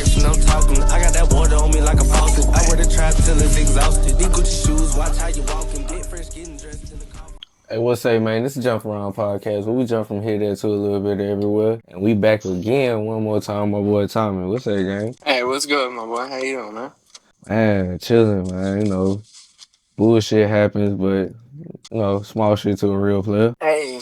fraction, I'm talking. I got that water on me like a faucet. I wear the trap till it's exhausted. These Gucci shoes, watch how you walking. Get fresh, getting dressed in the car. Hey, what's up, man? This is Jump Around Podcast, where we jump from here, there, to a little bit everywhere. And we back again one more time, my boy Tommy. What's up, gang? Hey, what's good, my boy? How you doing, man? Man, chilling, man. Bullshit happens, but, small shit to a real player. Hey,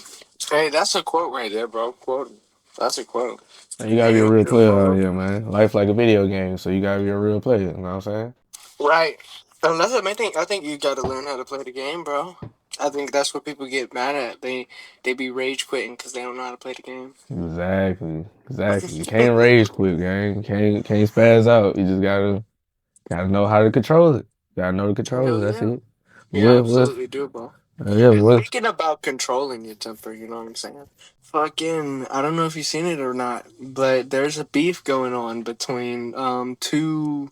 that's a quote right there, bro. Quote. That's a quote. And you gotta be a real player out here, man. Life like a video game, so you gotta be a real player, you know what I'm saying? Right. And that's the main thing. I think you got to learn how to play the game, bro. I think that's what people get mad at. They be rage quitting because they don't know how to play the game. Exactly. You can't rage quit, gang. Can't spaz out. You just gotta know how to control it. Gotta know to control it, that's it. Yeah, absolutely do, bro. What? Speaking about controlling your temper, you know what I'm saying? Fucking, I don't know if you've seen it or not, but there's a beef going on between two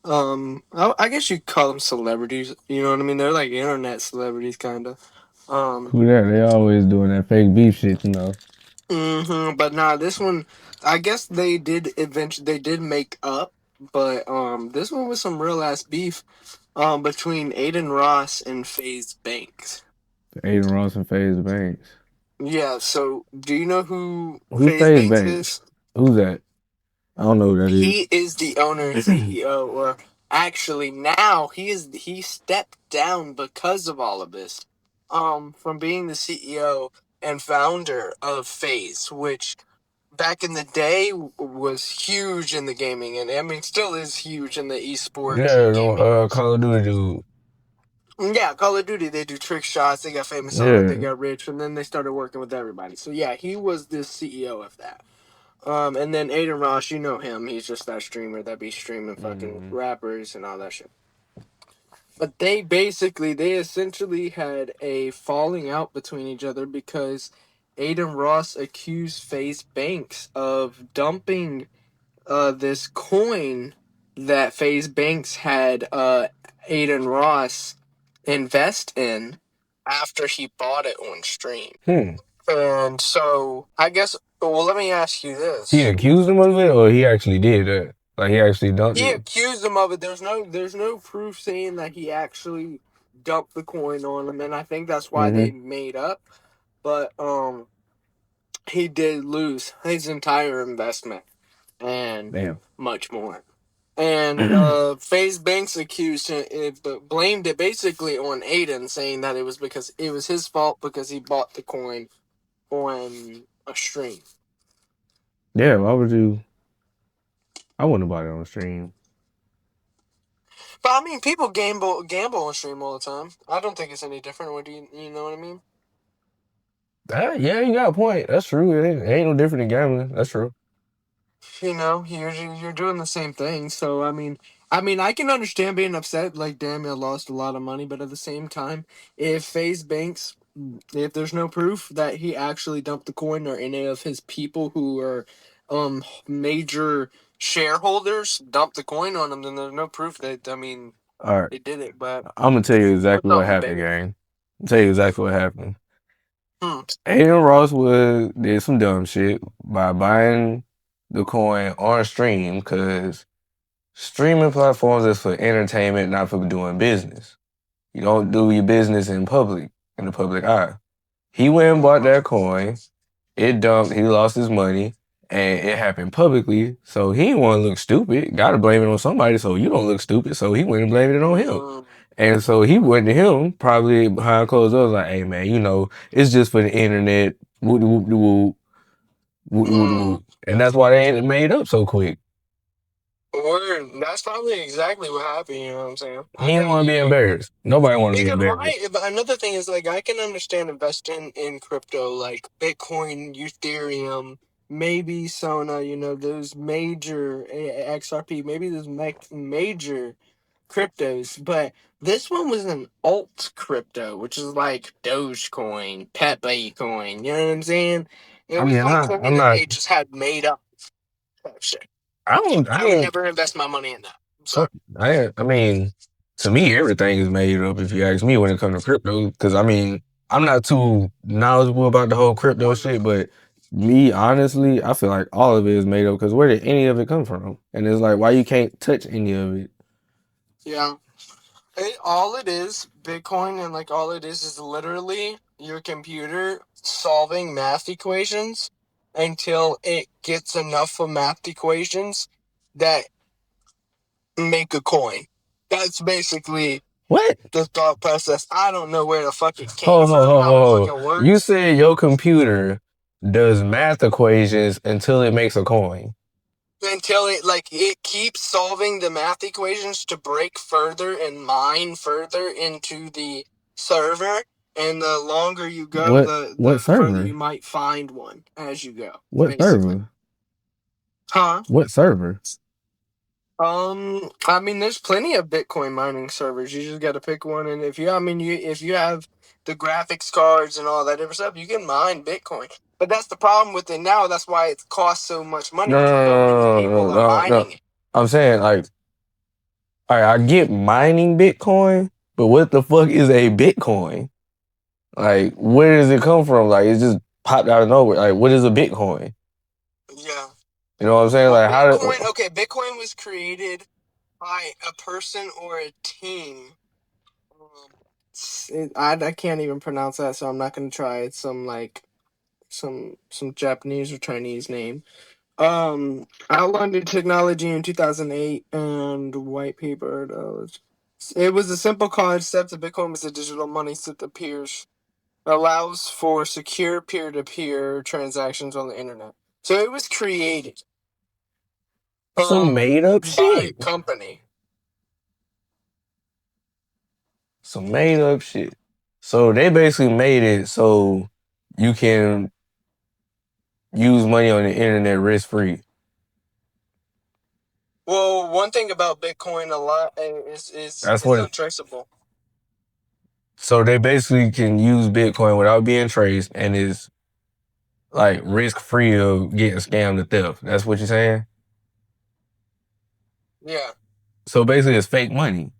I guess you call them celebrities. You know what I mean? They're like internet celebrities, kind of. Who that? They always doing that fake beef shit, you know. But nah, this one, I guess they did eventually. They did make up, but this one was some real ass beef. Between Adin Ross and Faze Banks. Adin Ross and Faze Banks. Yeah. So, do you know who Who's Faze Banks is? Who's that? I don't know who that is. He is the owner and CEO, or actually now he stepped down because of all of this. From being the CEO and founder of Faze, which back in the day was huge in the gaming, and I mean still is huge in the esports. Yeah, Call of Duty dude. Yeah, Call of Duty, they do trick shots, they got famous on it, they got rich, and then they started working with everybody. So yeah, he was the CEO of that. And then Adin Ross, you know him. He's just that streamer that be streaming fucking rappers and all that shit. But they essentially had a falling out between each other because Adin Ross accused Faze Banks of dumping this coin that Faze Banks had Adin Ross invest in after he bought it on stream. And so, I guess, well, let me ask you this. He accused him of it, or he actually did that? Like, he actually dumped it? He accused him of it. There's no proof saying that he actually dumped the coin on him, and I think that's why they made up. But, he did lose his entire investment and much more. And Faze Banks accused him, but blamed it basically on Adin, saying that it was because it was his fault because he bought the coin on a stream. Yeah, why would you? I wouldn't have bought it on stream. But I mean, people gamble on stream all the time. I don't think it's any different. What do you know what I mean? Yeah, you got a point. That's true. It ain't no different than gambling. That's true. You know, you're doing the same thing. So I mean, I can understand being upset. Like, damn, I lost a lot of money. But at the same time, if Faze Banks, if there's no proof that he actually dumped the coin or any of his people who are major shareholders dumped the coin on him, then there's no proof that all right, they did it. But I'm gonna tell you exactly what happened, gang. I'll tell you exactly what happened. Adin Ross did some dumb shit by buying the coin on stream, because streaming platforms is for entertainment, not for doing business. You don't do your business in the public eye. He went and bought that coin. It dumped. He lost his money, and it happened publicly. So he didn't want to look stupid. Got to blame it on somebody so you don't look stupid. So he went and blamed it on him. And so he went to him, probably behind closed doors, like, hey, man, it's just for the internet. Whoop, whoop, whoop, whoop, whoop. And that's why they ain't made up so quick. Word. That's probably exactly what happened, you know what I'm saying? He didn't want to be embarrassed. Nobody want to be embarrassed. Right, but another thing is, like, I can understand investing in crypto, like Bitcoin, Ethereum, maybe Sona, those major XRP, maybe those major cryptos, but this one was an alt crypto, which is like Dogecoin, Pepe coin, you know what I'm saying? It was something that they just had made up type shit. I would never invest my money in that. So I mean, to me, everything is made up, if you ask me, when it comes to crypto. Because, I'm not too knowledgeable about the whole crypto shit, but Me, honestly, I feel like all of it is made up because where did any of it come from? And it's like, why you can't touch any of it? Yeah. All it is, Bitcoin, and like all it is literally your computer solving math equations until it gets enough of math equations that make a coin. That's basically What? the thought process. I don't know where the fuck it came Ho, ho, from, ho, how it ho. fucking works. You said your computer does math equations until it makes a coin. Until it keeps solving the math equations to break further and mine further into the server, and the longer you go, the further server? you might find one as you go. What Basically. server? Huh? What server? I mean, there's plenty of Bitcoin mining servers. You just got to pick one, and if you have the graphics cards and all that different stuff, you can mine Bitcoin. But that's the problem with it now. That's why it costs so much money. No, Because so many people are no. mining it. I'm saying, like, all right, I get mining Bitcoin, but what the fuck is a Bitcoin? Like, where does it come from? Like, it just popped out of nowhere. Like, what is a Bitcoin? Yeah. You know what I'm saying? Well, Like, Bitcoin was created by a person or a team. I can't even pronounce that, so I'm not gonna try. It's some Japanese or Chinese name. Outlined in technology in 2008 and white paper. It was a simple concept that Bitcoin was a digital money that allows for secure peer-to-peer transactions on the internet. So it was created. some made up by shit. a company. Some made up shit. So they basically made it so you can use money on the internet risk free. Well, one thing about Bitcoin a lot is That's it's what. untraceable. So they basically can use Bitcoin without being traced, and is like risk free of getting scammed or theft. That's what you're saying. Yeah. So basically, it's fake money.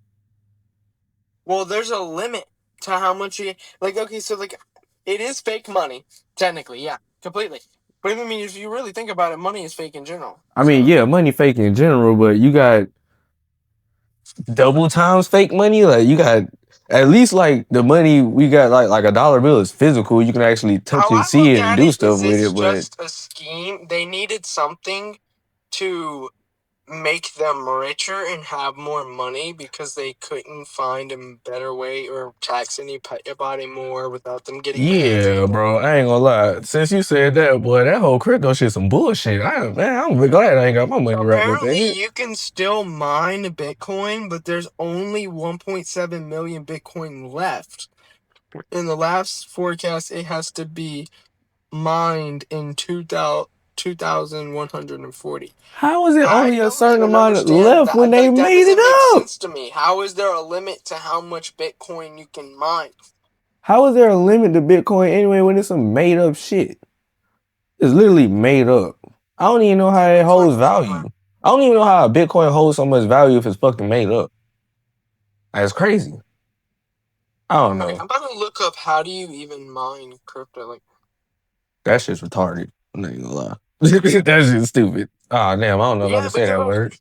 Well, there's a limit to how much you like. Okay, so like, it is fake money technically. Yeah, completely. But I mean, if you really think about it, money is fake in general. I mean, yeah, money fake in general, but you got double times fake money. Like you got at least like the money we got like a dollar bill is physical. You can actually touch How it, I see look it, and at do it stuff is with it's it. But just a scheme. They needed something to make them richer and have more money because they couldn't find a better way or tax anybody more without them getting yeah, paid. bro, I ain't gonna lie. Since you said that, boy, that whole crypto shit some bullshit. I'm glad I ain't got my money wrapped up in Apparently, it. you can still mine Bitcoin, but there's only 1.7 million Bitcoin left. In the last forecast, it has to be mined in 2,140. How is it I only a don't certain even amount understand left when that. they Like, that made it doesn't make up? sense to me. How is there a limit to how much Bitcoin you can mine? How is there a limit to Bitcoin anyway when it's some made up shit? It's literally made up. I don't even know how it holds value. I don't even know how a Bitcoin holds so much value if it's fucking made up. That's crazy. I don't know. I'm about to look up how do you even mine crypto. Like, That shit's retarded. I'm not even gonna lie. That shit's stupid. Ah, damn, I don't know if I yeah, can say that word.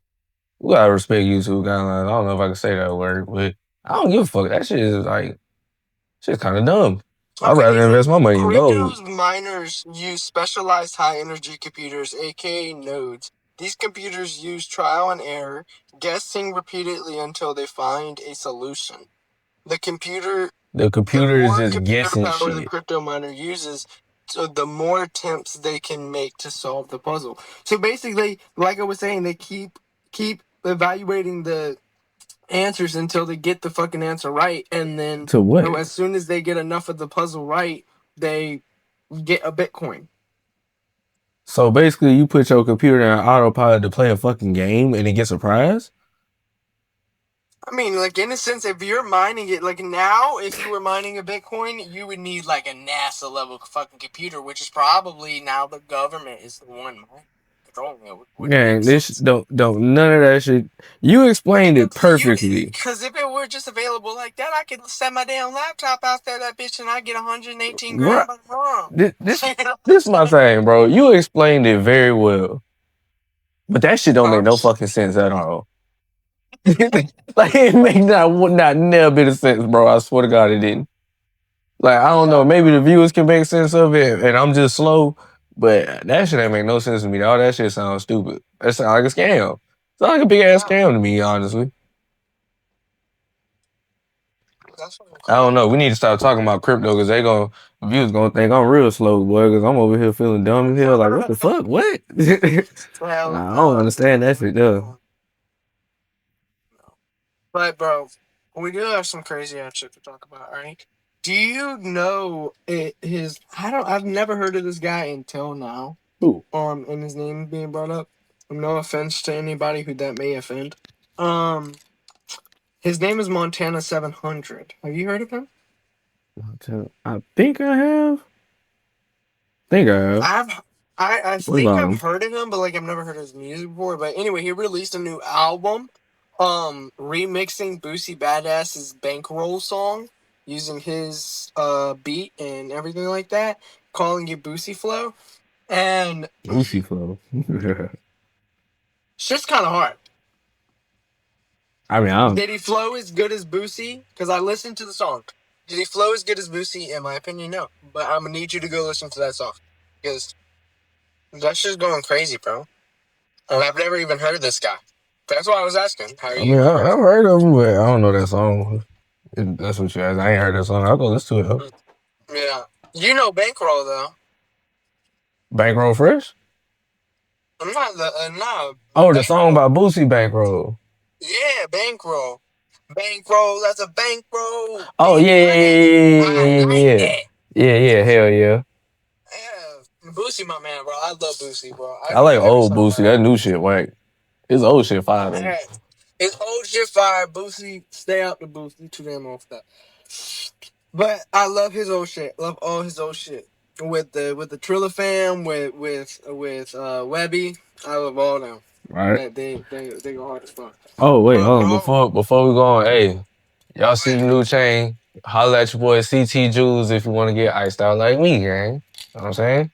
We gotta respect YouTube guidelines. I don't know if I can say that word, but I don't give a fuck. That shit is like, shit's kind of dumb. I'd rather invest my money in gold. Crypto's miners use specialized high-energy computers, aka nodes. These computers use trial and error, guessing repeatedly until they find a solution. The The is more just computer guessing power the shit. crypto miner uses, so the more attempts they can make to solve the puzzle. So basically, like I was saying, they keep evaluating the answers until they get the fucking answer right, and then To what? as soon as they get enough of the puzzle right, they get a Bitcoin. So basically, you put your computer in autopilot to play a fucking game and it gets a prize? I mean, like, in a sense, if you're mining it, like now, if you were mining a Bitcoin, you would need like a NASA level fucking computer, which is probably now the government is the one. Man, this don't none of that shit. You explained it perfectly. Because if it were just available like that, I could set my damn laptop out there, that bitch, and I get 118 grand by tomorrow. This my thing, bro. You explained it very well, but that shit don't make no fucking sense at all. Like it make not never bit of sense, bro. I swear to God, it didn't. Like I don't know, maybe the viewers can make sense of it, and I'm just slow. But that shit ain't make no sense to me. All that shit sounds stupid. That sounds like a scam. Sounds like a big ass scam to me, honestly. I don't know. We need to stop talking about crypto because viewers gonna think I'm real slow, boy. Because I'm over here feeling dumb as hell. Like what the fuck? What? I don't understand that shit though. But bro, we do have some crazy ass shit to talk about, right? Do you know I've never heard of this guy until now. Who? And his name being brought up. No offense to anybody who that may offend. His name is Montana 700. Have you heard of him? I think I have. I think I've heard of him, but like I've never heard his music before. But anyway, he released a new album, remixing Boosie Badass's Bankroll song using his beat and everything like that, calling it Boosie Flow. And Boosie Flow. It's just kind of hard. I mean, Did he flow as good as Boosie? Because I listened to the song. Did he flow as good as Boosie? In my opinion, no. But I'm going to need you to go listen to that song. Because that's just going crazy, bro. And I've never even heard of this guy. That's why I was asking. I've heard of him, but I don't know that song. If that's what you asked. I ain't heard that song. I'll go listen to it. Yeah. You know Bankroll, though. Bankroll Fresh? No. The song by Boosie, Bankroll. Yeah, Bankroll. Bankroll, that's a bankroll. Oh, yeah. Yeah, hell yeah. Yeah, Boosie, my man, bro. I love Boosie, bro. I like old Boosie. That new shit, whack. His old shit fire. Yeah. His old shit fire. Boosie, stay out the Boosie. Too damn off that. But I love his old shit. Love all his old shit. With the Triller fam, with Webby. I love all them. Right. They go hard as fuck. Oh, wait, hold on. Before we go on, hey, y'all see the new chain? Holla at your boy CT Jules if you want to get iced out like me, gang. You know what I'm saying?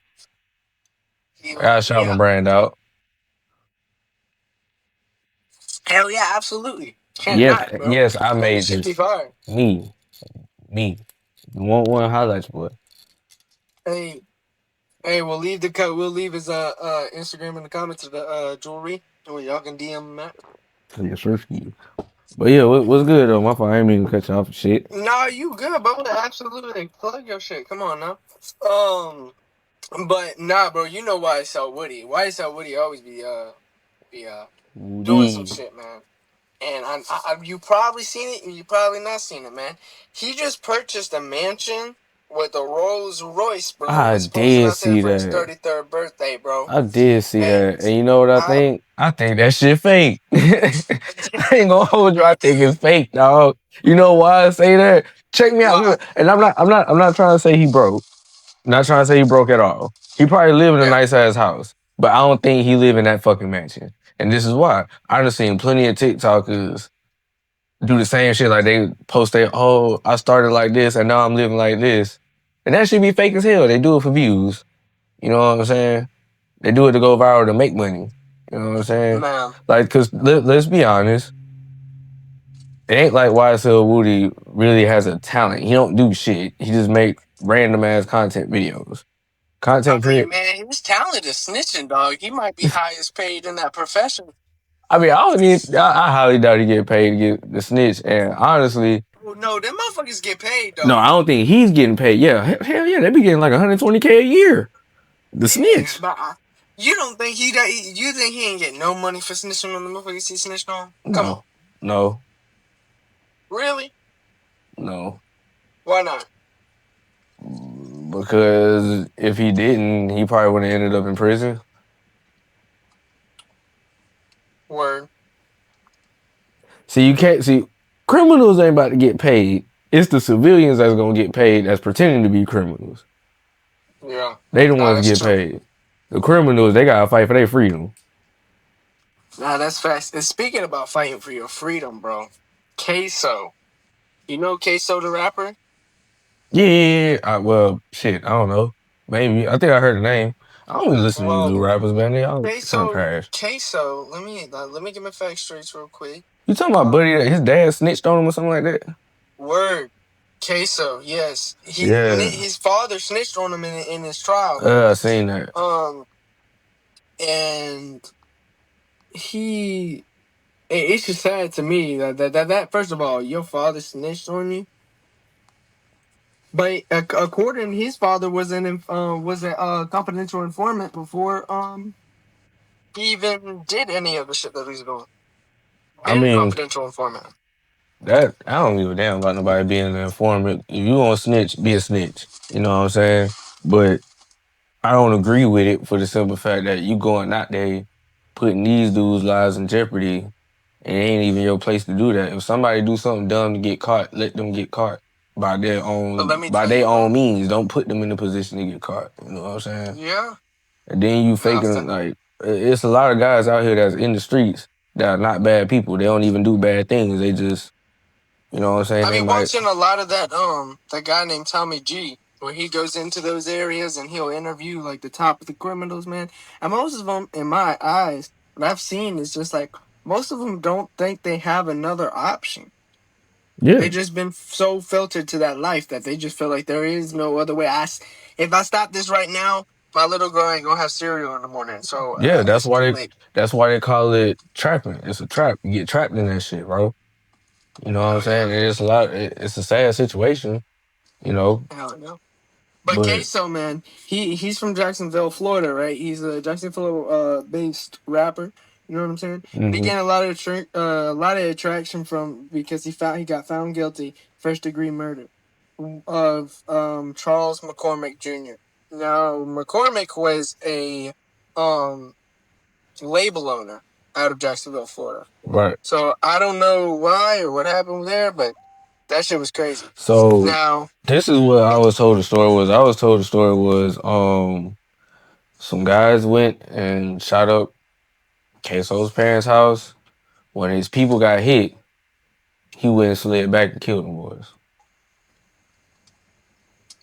I gotta shout my brand out. Hell yeah, absolutely. Yes, I made this. Me. You want one? Holla at your boy. Hey, we'll leave his Instagram in the comments of the jewelry. Y'all can DM him at. Yes, sir. But yeah, what's good though? My fault. I ain't even cut you off shit. Nah, you good, bro. Absolutely. Plug your shit. Come on now. But nah, bro. You know why YSL Woody? YSL Woody always be doing some shit, man. And you probably seen it, and you probably not seen it, man. He just purchased a mansion with a Rolls Royce, bro. I did see that. For his 33rd birthday, bro. I did see that. And you know what I think? I think that shit fake. I ain't gonna hold you. I think it's fake, dog. You know why I say that? Check me out. And I'm not trying to say he broke. I'm not trying to say he broke at all. He probably live in a nice ass house. But I don't think he live in that fucking mansion. And this is why. I done seen plenty of TikTokers do the same shit. Like they post I started like this and now I'm living like this. And that should be fake as hell. They do it for views. You know what I'm saying? They do it to go viral to make money. You know what I'm saying? Man. Like, cause let's be honest. It ain't like YSL Woody really has a talent. He don't do shit. He just make random ass content videos. Man, his talent is snitching, dog. He might be highest paid in that profession. I mean, I highly doubt he get paid to get the snitch. And honestly, no, them motherfuckers get paid, though. No, I don't think he's getting paid. Yeah, hell yeah, they be getting like $120K a year. The snitch. But you don't think you think he ain't getting no money for snitching on the motherfuckers he snitched on? Come on. No. Really? No. Why not? Because if he didn't, he probably would have ended up in prison. Word. See, criminals ain't about to get paid. It's the civilians that's gonna get paid that's pretending to be criminals. Yeah. They the ones get paid. The criminals, they gotta fight for their freedom. Nah, that's fast. And speaking about fighting for your freedom, bro, Ksoo. You know Ksoo the rapper? Yeah. Well, shit, I don't know. Maybe. I think I heard the name. I don't even listen to these new rappers, man. They all sound trash. Ksoo, let me get my facts straight real quick. You talking about Buddy that his dad snitched on him or something like that? Word. Ksoo, yes. Yeah. His father snitched on him in his trial. I seen that. And it's just sad to me that first of all, your father snitched on you. But according, his father was a confidential informant before he even did any of the shit that he's doing. I mean, confidential informant. That I don't give a damn about nobody being an informant. If you gonna snitch, be a snitch. You know what I'm saying? But I don't agree with it for the simple fact that you going out there putting these dudes' lives in jeopardy, and it ain't even your place to do that. If somebody do something dumb to get caught, let them get caught by their own means. Don't put them in the position to get caught. You know what I'm saying? Yeah. And then you faking like it's a lot of guys out here that's in the streets that are not bad people. They don't even do bad things. They just, you know what I'm saying? I mean, watching a lot of that guy named Tommy G, where he goes into those areas and he'll interview like the top of the criminals, man. And most of them, in my eyes, what I've seen is just like most of them don't think they have another option. Yeah, they just been so filtered to that life that they just feel like there is no other way. If I stop this right now, my little girl ain't gonna have cereal in the morning. So yeah, that's why they call it trapping. It's a trap. You get trapped in that shit, bro. You know what I'm saying? Yeah. It's a sad situation, you know. Hell yeah. But Ksoo, man, he's from Jacksonville, Florida, right? He's a Jacksonville based rapper. You know what I'm saying? Mm-hmm. He gained a lot of attraction from because he got found guilty first degree murder of Charles McCormick Jr. Now McCormick was a label owner out of Jacksonville, Florida. Right. So I don't know why or what happened there, but that shit was crazy. So now this is what I was told the story was. I was told the story was some guys went and shot up Ksoo's parents' house. When his people got hit, he went and slid back and killed them boys.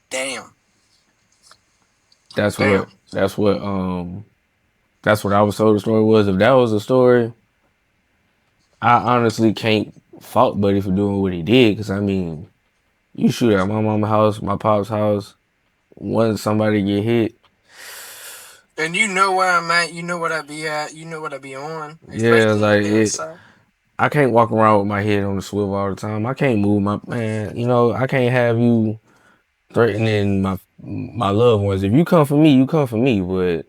Damn. That's what I was told the story was. If that was a story, I honestly can't fault Buddy for doing what he did, because I mean, you shoot at my mama's house, my pop's house, once somebody get hit. And you know where I'm at, you know what I be at, you know what I be on. Yeah, like I can't walk around with my head on the swivel all the time. I can't move my man. You know, I can't have you threatening my loved ones. If you come for me, you come for me. But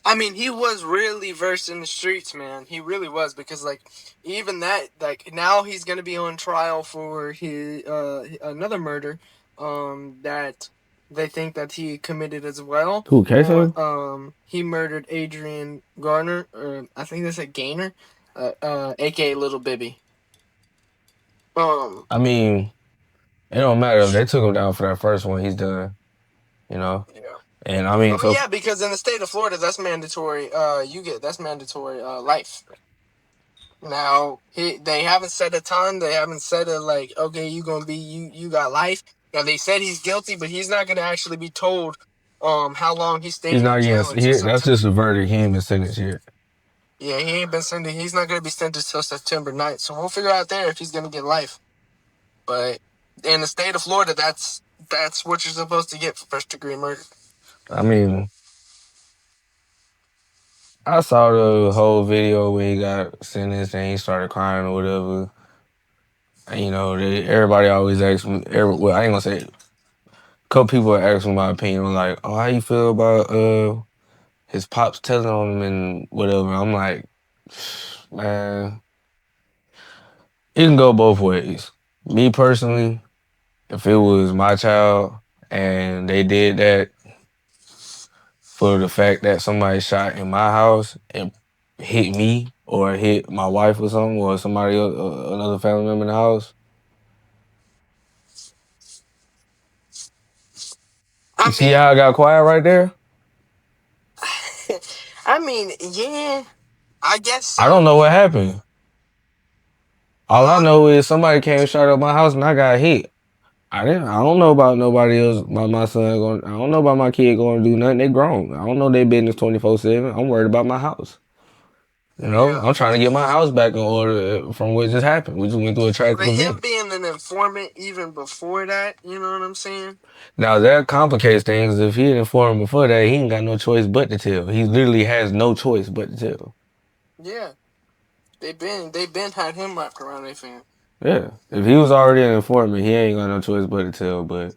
I mean, he was really versed in the streets, man. He really was, because like even that, like now he's gonna be on trial for his another murder, that they think that he committed as well. Who, Ksoo? He murdered Adrian Garner, or I think they said Gaynor, aka Little Bibby. I mean, it don't matter if they took him down for that first one. He's done, you know. Yeah. And I mean, yeah, because in the state of Florida, that's mandatory. That's mandatory life. Now they haven't said a ton. They haven't said like, okay, you got life. Now they said he's guilty, but he's not gonna actually be told how long he's staying. He's not. That's just a verdict. He ain't been sentenced yet. Yeah, he ain't been sentenced. He's not gonna be sentenced till September 9th. So we'll figure out there if he's gonna get life. But in the state of Florida, that's what you're supposed to get for first degree murder. I mean, I saw the whole video where he got sentenced and he started crying or whatever. And, you know, everybody always asks me, well, I ain't gonna say it. A couple people ask me my opinion, like, oh, how you feel about his pops telling on him and whatever. I'm like, man, it can go both ways. Me personally, if it was my child and they did that for the fact that somebody shot in my house and hit me or hit my wife or something, or somebody else, another family member in the house. You see how I got quiet right there? I mean, yeah, I guess so. I don't know what happened. All I know is somebody came and shot up my house and I got hit. I don't know about nobody else. About my son going. I don't know about my kid going to do nothing. They grown. I don't know their business 24/7. I'm worried about my house. You know, I'm trying to get my house back in order from what just happened. We just went through a tragic But him event. being an informant even before that, you know what I'm saying? Now that complicates things. If he didn't inform before that, he ain't got no choice but to tell. He literally has no choice but to tell. Yeah, they been had him wrapped around their finger. Yeah, if he was already an informant, he ain't got no choice but to tell. But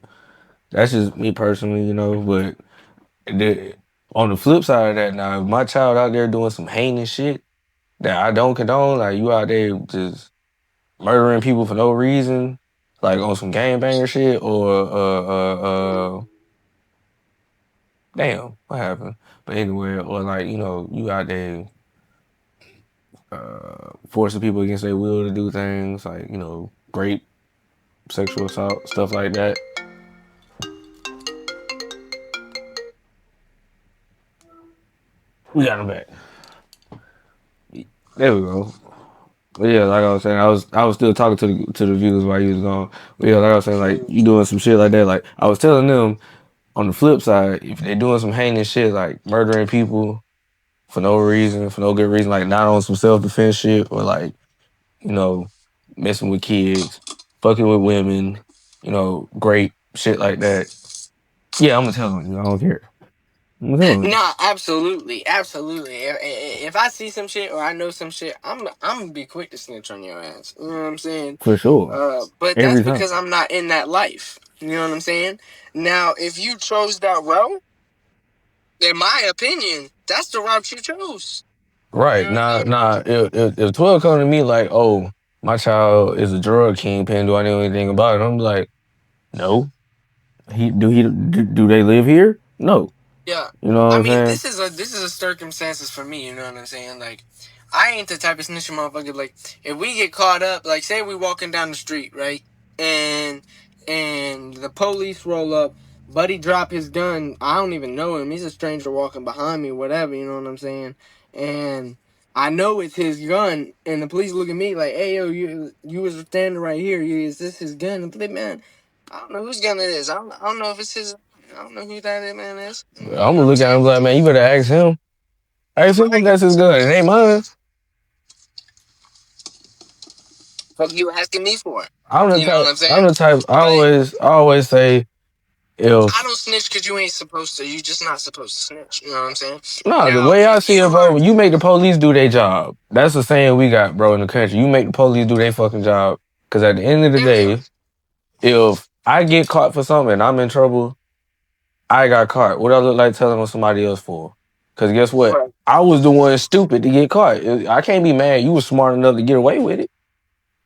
that's just me personally, you know. But on the flip side of that, now if my child out there doing some heinous shit that I don't condone, like you out there just murdering people for no reason, like on some gangbanger shit, or damn, what happened? But anyway, or like you know, you out there forcing people against their will to do things, like you know, rape, sexual assault, stuff like that. We got him back. There we go. But yeah, like I was saying, I was still talking to the viewers while you was gone. But yeah, like I was saying, like you doing some shit like that. Like I was telling them on the flip side, if they doing some heinous shit like murdering people for no reason, for no good reason, like not on some self defense shit or like, you know, messing with kids, fucking with women, you know, great shit like that. Yeah, I'm gonna tell them, I don't care. Nah, absolutely. If I see some shit or I know some shit, I'm gonna be quick to snitch on your ass. You know what I'm saying? For sure. But that's because I'm not in that life. You know what I'm saying? Now, if you chose that route, in my opinion, that's the route you chose. Right. Nah, if 12 come to me like, oh, my child is a drug kingpin, do I know anything about it? I'm like, no. Do they live here? No. Yeah. You know what I I'm mean, saying? this is a circumstances for me, you know what I'm saying? Like, I ain't the type of snitching motherfucker. Like, if we get caught up, like, say we walking down the street, right? And the police roll up, buddy drop his gun. I don't even know him. He's a stranger walking behind me, whatever, you know what I'm saying? And I know it's his gun, and the police look at me like, hey, yo, you was standing right here. Is this his gun? And play, man, I don't know whose gun it is. I don't know if it's his. I don't know who that man is. I'm gonna look at him like, man, you better ask him. Ask him if that's his gun. It ain't mine. What you asking me for? I'm the You know what I'm saying? I'm the type. I always say, if I don't snitch because you ain't supposed to. You just not supposed to snitch. You know what I'm saying? no, the way I see it, bro, you make the police do their job. That's the saying we got, bro, in the country. You make the police do their fucking job. Because at the end of the day, if I get caught for something and I'm in trouble, I got caught. What I look like telling on somebody else for? Because guess what? Right. I was the one stupid to get caught. I can't be mad. You were smart enough to get away with it.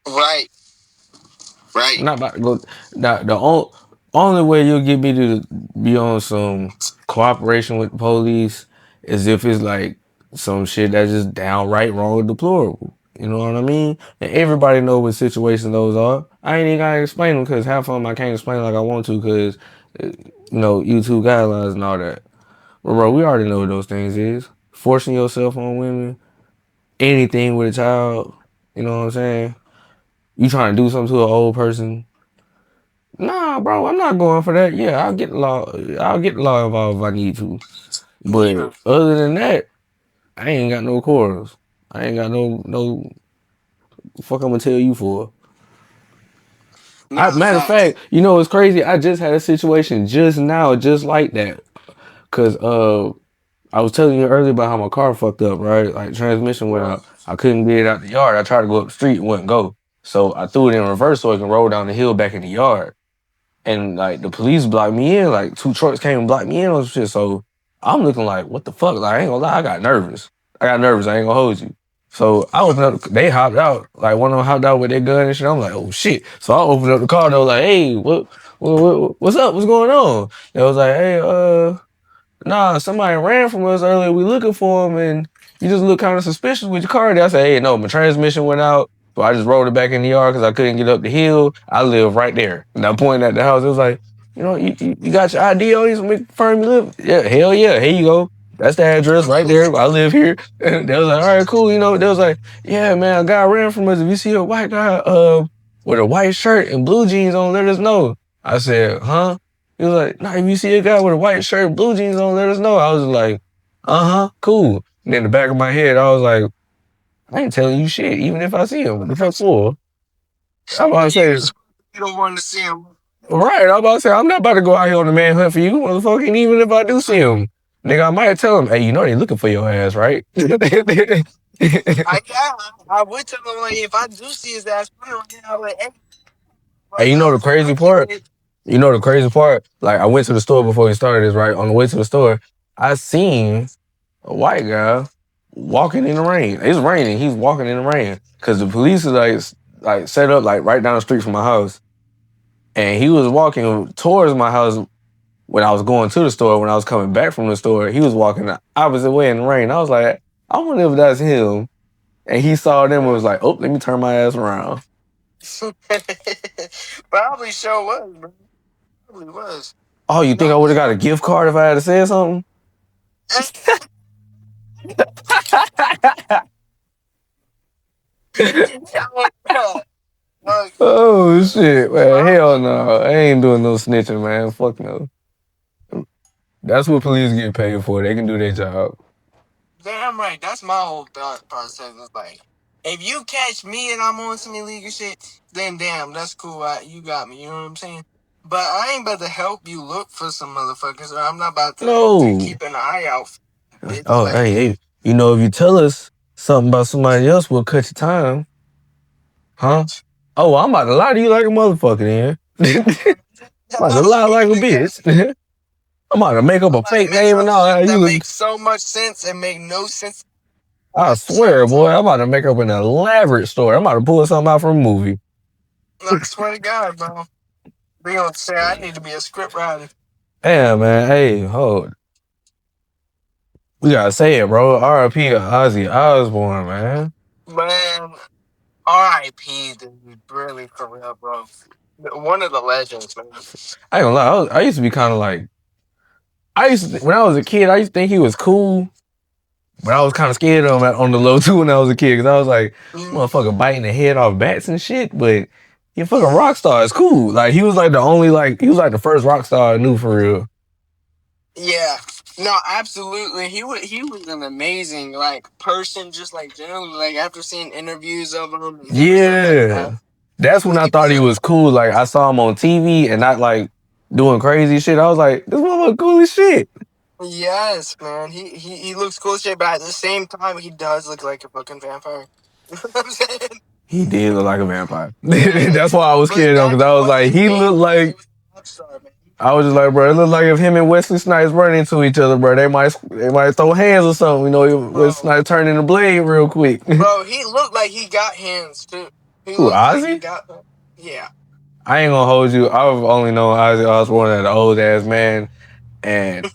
Right. I'm not about to go. The only way you'll get me to be on some cooperation with the police is if it's like some shit that's just downright wrong or deplorable. You know what I mean? And everybody know what situations those are. I ain't even gotta explain them because half of them I can't explain like I want to because, you know, YouTube guidelines and all that. But bro, we already know what those things is. Forcing yourself on women, anything with a child, you know what I'm saying? You trying to do something to an old person. Nah, bro, I'm not going for that. Yeah, I'll get the law involved if I need to. But other than that, I ain't got no quarrels. I ain't got no fuck I'm gonna tell you for. Matter of fact, you know what's crazy? I just had a situation just now, just like that. Cause I was telling you earlier about how my car fucked up, right? Like transmission went out. I couldn't get it out the yard. I tried to go up the street, it wouldn't go. So I threw it in reverse so it can roll down the hill back in the yard. And like the police blocked me in, like 2 trucks came and blocked me in on some shit. So I'm looking like, what the fuck? Like I ain't gonna lie, I got nervous. I ain't gonna hold you. So I opened up, they hopped out. Like one of them hopped out with their gun and shit. I'm like, oh shit. So I opened up the car, they was like, hey, what's up? What's going on? They was like, hey, nah, somebody ran from us earlier. We looking for him, and you just look kind of suspicious with your car. I said, hey, no, my transmission went out, so I just rolled it back in the yard because I couldn't get up the hill. I live right there. And I pointed at the house. It was like, you know, you got your ID on you, so make firm you live. Yeah, hell yeah, here you go. that's the address right there. I live here. And they was like, all right, cool. You know, they was like, yeah, man, a guy ran from us. If you see a white guy with a white shirt and blue jeans on, let us know. I said, huh? He was like, nah, if you see a guy with a white shirt and blue jeans on, let us know. I was like, uh-huh, cool. And in the back of my head, I was like, I ain't telling you shit, even if I see him. What the fuck for? I'm about to say, you don't want to see him. right, I'm about to say, I'm not about to go out here on the manhunt for you, motherfucker. And even if I do see him, nigga, I might tell him, hey, you know they looking for your ass, right? I would tell him, like, if I do see his ass, I'm like, hey, you know the crazy part? You know the crazy part? Like, I went to the store before we started this, right? On the way to the store, I seen a white guy walking in the rain. It's raining. He's walking in the rain. Because the police is, like set up, like, right down the street from my house. And he was walking towards my house when I was going to the store. When I was coming back from the store, he was walking the opposite way in the rain. I was like, I wonder if that's him. And he saw them and was like, oh, let me turn my ass around. Probably sure was, bro. Probably was. Oh, you think I would have got a gift card if I had said something? Oh, shit, man. Hell no. I ain't doing no snitching, man. Fuck no. That's what police get paid for. They can do their job. Damn right. That's my whole thought process. It's like, if you catch me and I'm on some illegal shit, then damn, that's cool. You got me. You know what I'm saying? But I ain't about to help you look for some motherfuckers, or I'm not about to keep an eye out. Oh, like, hey, you know, if you tell us something about somebody else, we'll cut your time. Huh? Oh, well, I'm about to lie to you like a motherfucker then. I'm about to lie like a bitch. I'm about to make up a fake name and all that. That makes so much sense and make no sense. I swear, boy, I'm about to make up an elaborate story. I'm about to pull something out from a movie. I swear to God, bro. They gonna say I need to be a script writer. Yeah, man. Hey, hold. We gotta say it, bro. R.I.P. Ozzy Osbourne, man. Man, R.I.P. dude. Really, for real, bro. One of the legends, man. I ain't gonna lie. I used to be kind of like, when I was a kid, I used to think he was cool, but I was kind of scared of him on the low too when I was a kid, because I was like, motherfucker biting the head off bats and shit, but he a fucking rock star. It's cool. Like, he was like the only, like, he was like the first rock star I knew for real. Yeah. No, absolutely. He was an amazing, like, person, just like generally, like, after seeing interviews of him. Yeah. That's when I thought he was cool. Like, I saw him on TV and not, like, doing crazy shit. I was like, this motherfucker cool as shit. Yes, man. He looks cool as shit, but at the same time, he does look like a fucking vampire. You know what I'm saying? He did look like a vampire. That's why I was scared of him, because I was like, he looked like... I was just like, bro, it looked like if him and Wesley Snipes run into each other, bro, they might throw hands or something. You know, Wesley Snipes turn into Blade real quick. Bro, he looked like he got hands too. Who, Ozzy? Like he got, yeah. I ain't gonna hold you. I've only known Ozzy Osbourne as an old ass man, and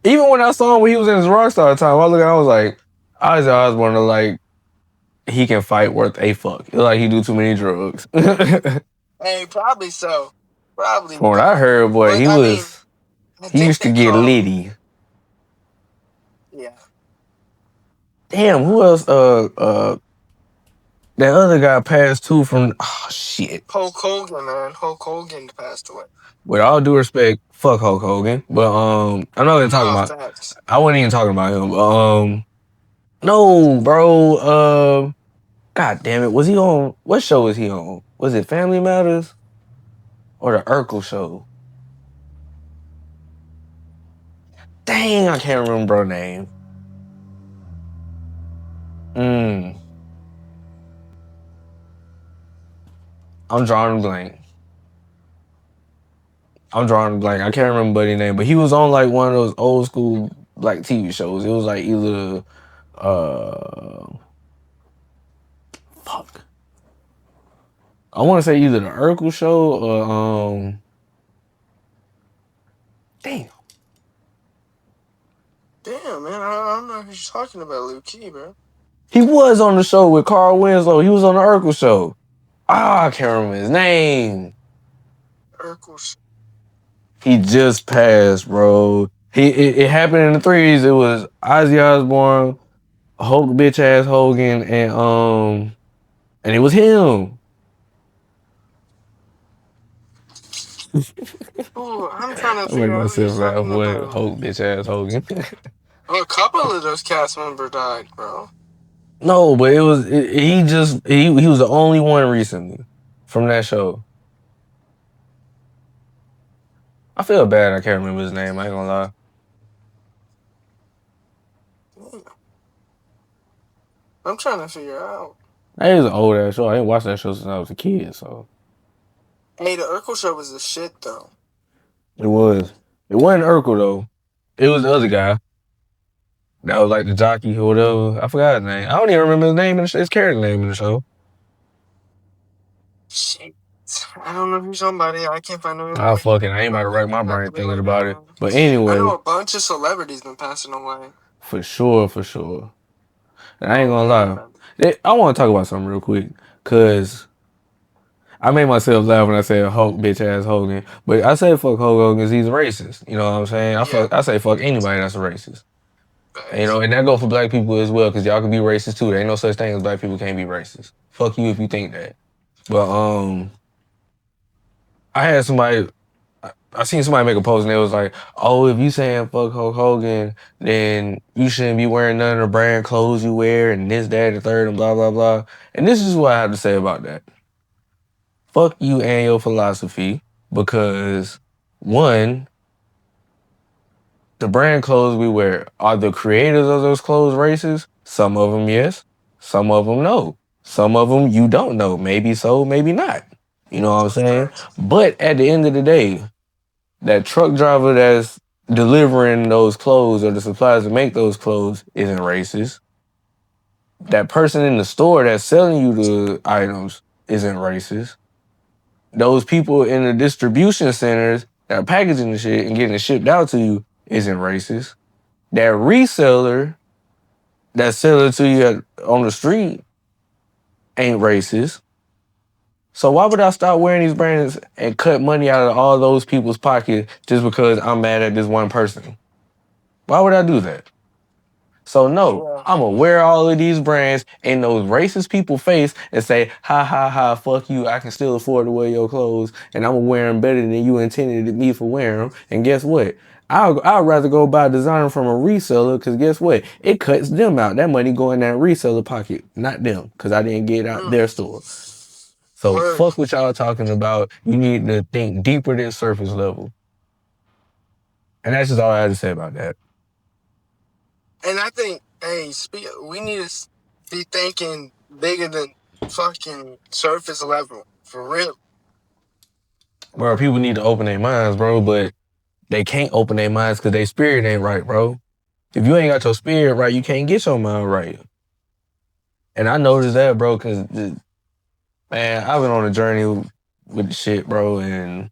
even when I saw him when he was in his rockstar time, I looked at him, I was like, Ozzy Osbourne, like, he can fight worth a fuck. Like, he do too many drugs. Hey, probably so. Probably. From what I heard, boy, he used to get litty. Yeah. Damn, who else? That other guy passed too from. Oh shit. Hulk Hogan, man. Hulk Hogan passed away. With all due respect, fuck Hulk Hogan. But I'm not even talking about. Facts. I wasn't even talking about him. No, bro. God damn it, was he on? What show was he on? Was it Family Matters or the Urkel show? Dang, I can't remember her name. I'm drawing a blank. I can't remember his name, but he was on like one of those old school like TV shows. It was like either fuck. I want to say either the Urkel show or damn. Damn, man, I don't know who you're talking about, Luke Key, bro. He was on the show with Carl Winslow. He was on the Urkel show. I can't remember his name. Urkel. He just passed, bro. It happened in the threes. It was Ozzy Osbourne, Hulk bitch ass Hogan, and it was him. Oh, I'm trying to I make figure out who you're myself laugh. talking What about. Hulk bitch ass Hogan? A couple of those cast members died, bro. No, but he was the only one recently from that show. I feel bad. I can't remember his name. I ain't gonna lie. I'm trying to figure out. That is an old ass show. I didn't watch that show since I was a kid, so Hey, the Urkel show was the shit, though. it was. It wasn't Urkel though. It was the other guy that was like the jockey or whatever. I forgot his name. I don't even remember his name in the show. His character name in the show. Shit. I don't know who's somebody. I can't find no. Ah, fucking, I ain't about to wreck my brain thinking about it. But anyway, I know a bunch of celebrities been passing away. for sure. And I ain't gonna lie. I want to talk about something real quick, cause I made myself laugh when I said Hulk bitch ass Hogan. But I say fuck Hulk Hogan because he's racist. You know what I'm saying? I say fuck anybody that's a racist. And, you know, and that go for black people as well, because y'all can be racist too. There ain't no such thing as black people can't be racist. Fuck you if you think that. But I had somebody. I seen somebody make a post and it was like, oh, if you saying fuck Hulk Hogan, then you shouldn't be wearing none of the brand clothes you wear and this, that, and the third, and blah, blah, blah. And this is what I have to say about that. Fuck you and your philosophy, because one, the brand clothes we wear, are the creators of those clothes racist? Some of them, yes. Some of them, no. Some of them you don't know. Maybe so, maybe not. You know what I'm saying? But at the end of the day, that truck driver that's delivering those clothes or the supplies to make those clothes isn't racist. That person in the store that's selling you the items isn't racist. Those people in the distribution centers that are packaging the shit and getting it shipped out to you isn't racist. That reseller that's selling it to you on the street ain't racist. So why would I stop wearing these brands and cut money out of all those people's pockets just because I'm mad at this one person? Why would I do that? So no, I'm gonna wear all of these brands in those racist people's face and say, ha ha ha, fuck you, I can still afford to wear your clothes and I'm gonna wear them better than you intended me for wearing them. And guess what? I'd rather go buy a designer from a reseller, because guess what? It cuts them out. That money go in that reseller pocket, not them, because I didn't get out their store. So fuck what y'all talking about. You need to think deeper than surface level. And that's just all I had to say about that. And I think, hey, we need to be thinking bigger than fucking surface level. For real. Bro, people need to open their minds, bro, but they can't open their minds because their spirit ain't right, bro. If you ain't got your spirit right, you can't get your mind right. And I noticed that, bro, because, man, I've been on a journey with the shit, bro, and,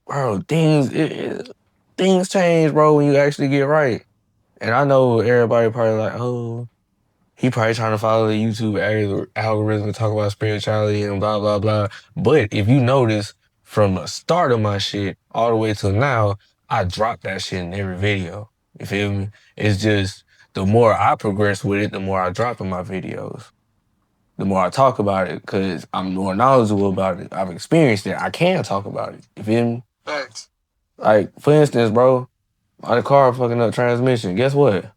bro, things change, bro, when you actually get right. And I know everybody probably like, oh, he probably trying to follow the YouTube algorithm and talk about spirituality and blah, blah, blah. But if you notice, from the start of my shit all the way till now, I drop that shit in every video. You feel me? It's just, the more I progress with it, the more I drop in my videos. The more I talk about it, because I'm more knowledgeable about it. I've experienced it. I can talk about it. You feel me? Thanks. Like, for instance, bro, my car fucking up transmission. Guess what?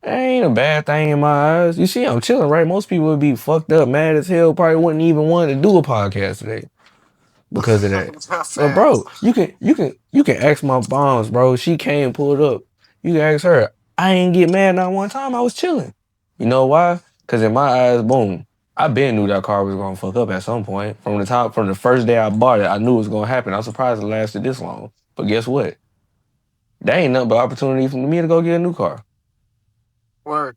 That ain't a bad thing in my eyes. You see, I'm chilling, right? Most people would be fucked up, mad as hell, probably wouldn't even want to do a podcast today because of that. But bro, you can ask my bombs, bro. She came, pulled up. You can ask her. I ain't get mad not one time. I was chilling. You know why? Because in my eyes, boom, I been knew that car was gonna fuck up at some point. From the first day I bought it, I knew it was gonna happen. I was surprised it lasted this long. But guess what? That ain't nothing but opportunity for me to go get a new car. Word.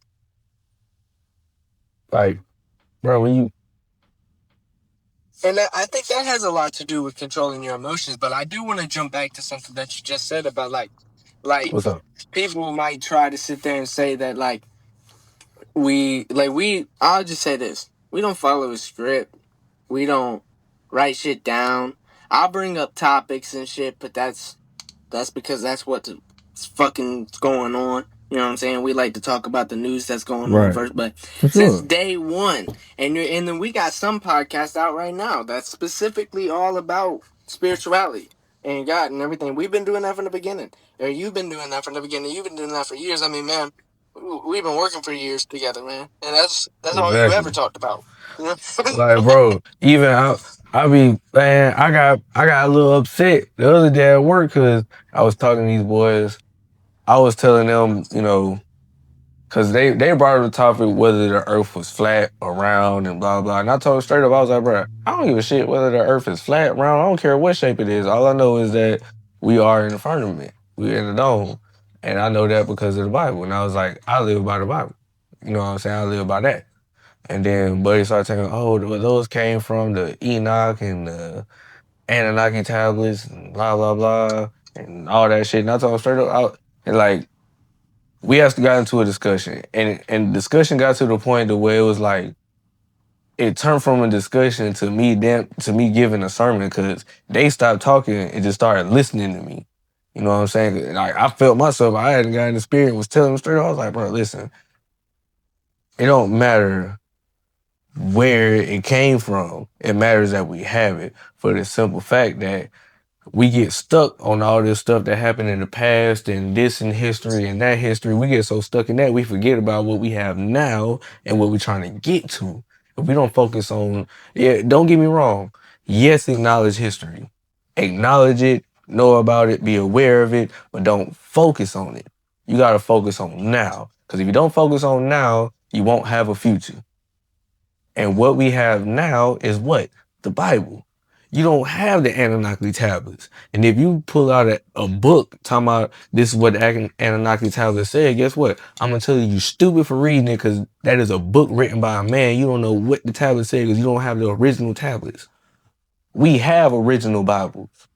Like, bro, when you... And I think that has a lot to do with controlling your emotions. But I do want to jump back to something that you just said about, like, What's up? People might try to sit there and say that, like, I'll just say this. We don't follow a script. We don't write shit down. I'll bring up topics and shit, but that's That's because that's what's fucking going on. You know what I'm saying? We like to talk about the news that's going on first, but since day one, and then we got some podcasts out right now that's specifically all about spirituality and God and everything. We've been doing that from the beginning. Or you've been doing that from the beginning. You've been doing that for years. I mean, man, we've been working for years together, man, and that's all you ever talked about. Like, bro, even I be, man, I got a little upset the other day at work because I was talking to these boys. I was telling them, you know, because they brought up the topic whether the earth was flat or round and blah, blah. And I told them straight up, I was like, bro, I don't give a shit whether the earth is flat, round. I don't care what shape it is. All I know is that we are in the firmament. We're in the dome. And I know that because of the Bible. And I was like, I live by the Bible. You know what I'm saying? I live by that. And then Buddy started telling, oh, those came from the Enoch and the Anunnaki tablets and blah, blah, blah, and all that shit. And I told him straight up, and like, we actually got into a discussion. And discussion got to the point to where it was like, it turned from a discussion to me giving a sermon because they stopped talking and just started listening to me. You know what I'm saying? Like, I felt myself, I hadn't gotten the spirit, was telling them straight up, I was like, bro, listen, it don't matter where it came from. It matters that we have it for the simple fact that we get stuck on all this stuff that happened in the past and this in history and that history. We get so stuck in that we forget about what we have now and what we're trying to get to. If we don't focus on, don't get me wrong. Yes, acknowledge history. Acknowledge it, know about it, be aware of it, but don't focus on it. You got to focus on now. Because if you don't focus on now, you won't have a future. And what we have now is what? The Bible. You don't have the Anunnaki tablets. And if you pull out a book talking about this is what the Anunnaki tablets said, guess what? I'm going to tell you stupid for reading it because that is a book written by a man. You don't know what the tablets say because you don't have the original tablets. We have original Bibles.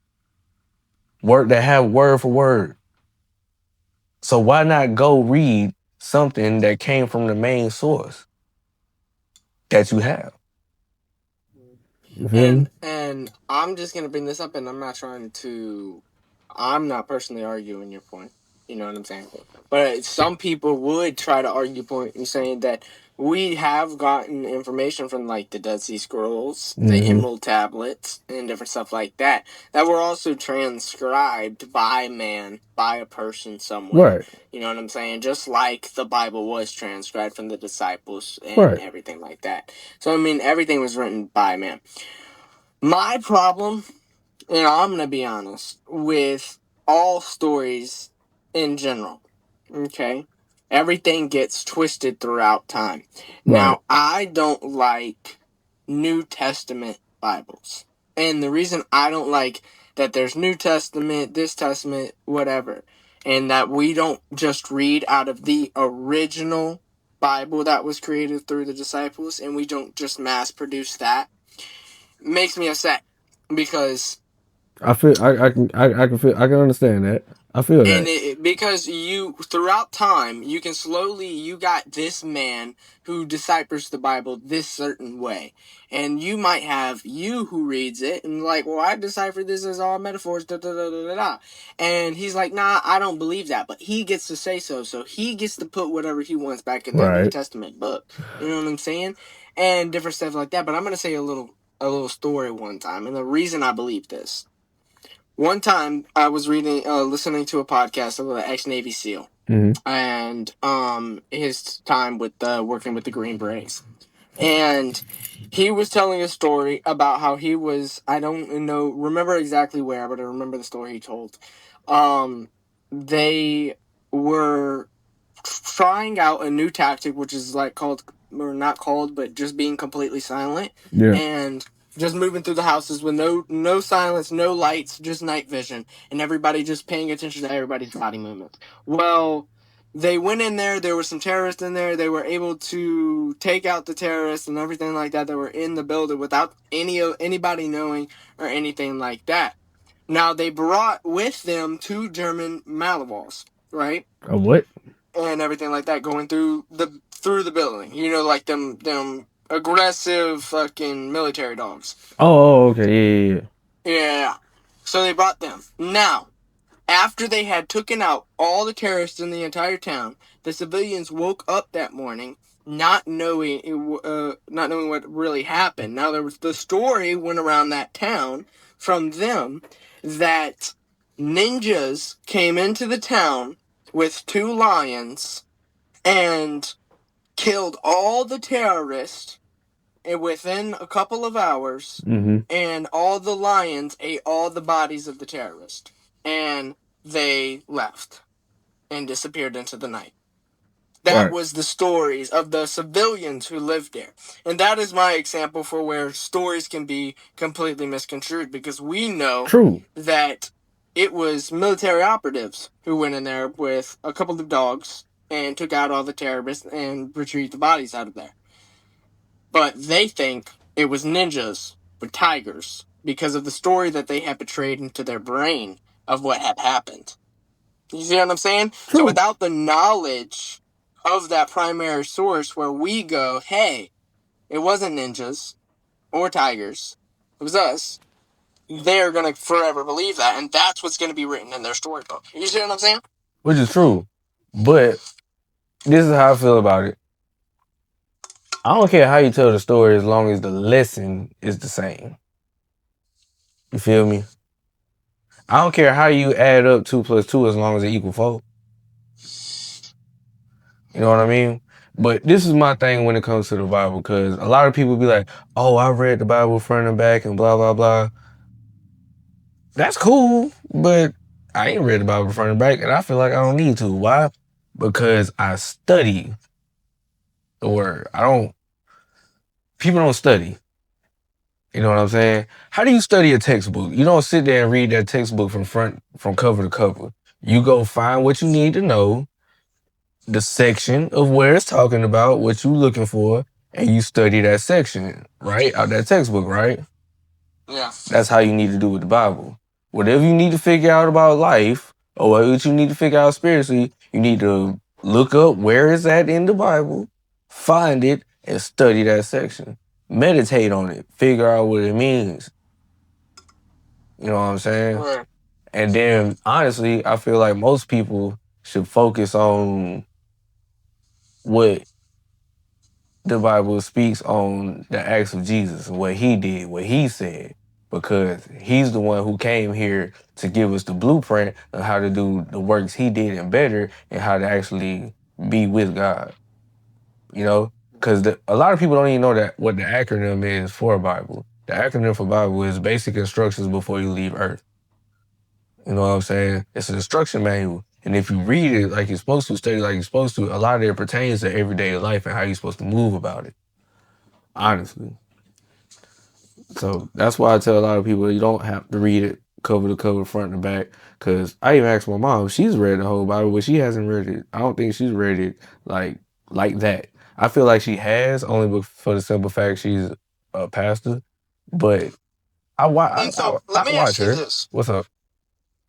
That have word for word. So why not go read something that came from the main source that you have? And I'm just gonna bring this up, and I'm not personally arguing your point. You know what I'm saying? But some people would try to argue point in saying that we have gotten information from like the Dead Sea Scrolls, the Emerald Tablets, and different stuff like that were also transcribed by man, by a person somewhere. Right. You know what I'm saying? Just like the Bible was transcribed from the disciples and everything like that. So I mean, everything was written by man. My problem, and I'm going to be honest, with all stories in general, okay? Everything gets twisted throughout time. Right. Now, I don't like New Testament Bibles. And the reason I don't like that there's New Testament, this Testament, whatever, and that we don't just read out of the original Bible that was created through the disciples, and we don't just mass produce that, makes me upset because I can understand that. I feel that. Because throughout time, you got this man who deciphers the Bible this certain way. And you might have you who reads it and like, well, I decipher this as all metaphors, da da da da da da. And he's like, nah, I don't believe that. But he gets to say so. So he gets to put whatever he wants back in that New Testament book. You know what I'm saying? And different stuff like that. But I'm going to say a little story one time. And the reason I believe this. One time, I was listening to a podcast of an ex-Navy SEAL, and his time with working with the Green Berets, and he was telling a story about how he was, I don't remember exactly where, but I remember the story he told. They were trying out a new tactic, which is like called, or not called, but just being completely silent, and just moving through the houses with no silence, no lights, just night vision, and everybody just paying attention to everybody's body movements. Well, they went in there were some terrorists in there, they were able to take out the terrorists and everything like that were in the building without anybody knowing or anything like that. Now, they brought with them 2 German Malivals, right? A what? And everything like that going through the building. You know, like them aggressive fucking military dogs. Oh, okay, yeah. Yeah. So they brought them. Now, After they had taken out all the terrorists in the entire town, the civilians woke up that morning not knowing what really happened. Now the story went around that town from them that ninjas came into the town with 2 lions and killed all the terrorists within a couple of hours, and all the lions ate all the bodies of the terrorists, and they left and disappeared into the night. That was the stories of the civilians who lived there. And that is my example for where stories can be completely misconstrued, because we know that it was military operatives who went in there with a couple of dogs and took out all the terrorists and retrieved the bodies out of there. But they think it was ninjas with tigers because of the story that they had portrayed into their brain of what had happened. You see what I'm saying? True. So without the knowledge of that primary source where we go, hey, it wasn't ninjas or tigers, it was us, they're going to forever believe that, and that's what's going to be written in their storybook. You see what I'm saying? Which is true. But this is how I feel about it. I don't care how you tell the story as long as the lesson is the same. You feel me? I don't care how you add up 2 + 2 as long as it equals 4. You know what I mean? But this is my thing when it comes to the Bible, because a lot of people be like, oh, I read the Bible front and back and blah, blah, blah. That's cool, but I ain't read the Bible front and back, and I feel like I don't need to. Why? Because I study the word. People don't study. You know what I'm saying? How do you study a textbook? You don't sit there and read that textbook from cover to cover. You go find what you need to know, the section of where it's talking about, what you looking for, and you study that section, right? Out that textbook, right? Yeah. That's how you need to do with the Bible. Whatever you need to figure out about life, or what you need to figure out spiritually, you need to look up where it's at in the Bible, find it, and study that section. Meditate on it. Figure out what it means. You know what I'm saying? Right. And then, honestly, I feel like most people should focus on what the Bible speaks on the acts of Jesus, what he did, what he said, because he's the one who came here to give us the blueprint of how to do the works he did and better, and how to actually be with God. You know? Because a lot of people don't even know that what the acronym is for Bible. The acronym for Bible is basic instructions before you leave Earth. You know what I'm saying? It's an instruction manual. And if you read it like you're supposed to, study like you're supposed to, a lot of it pertains to everyday life and how you're supposed to move about it. Honestly. So that's why I tell a lot of people you don't have to read it cover to cover, front to back. Because I even asked my mom, she's read the whole Bible, but she hasn't read it. I don't think she's read it like that. I feel like she has, only for the simple fact she's a pastor. But I watch her. This. What's up?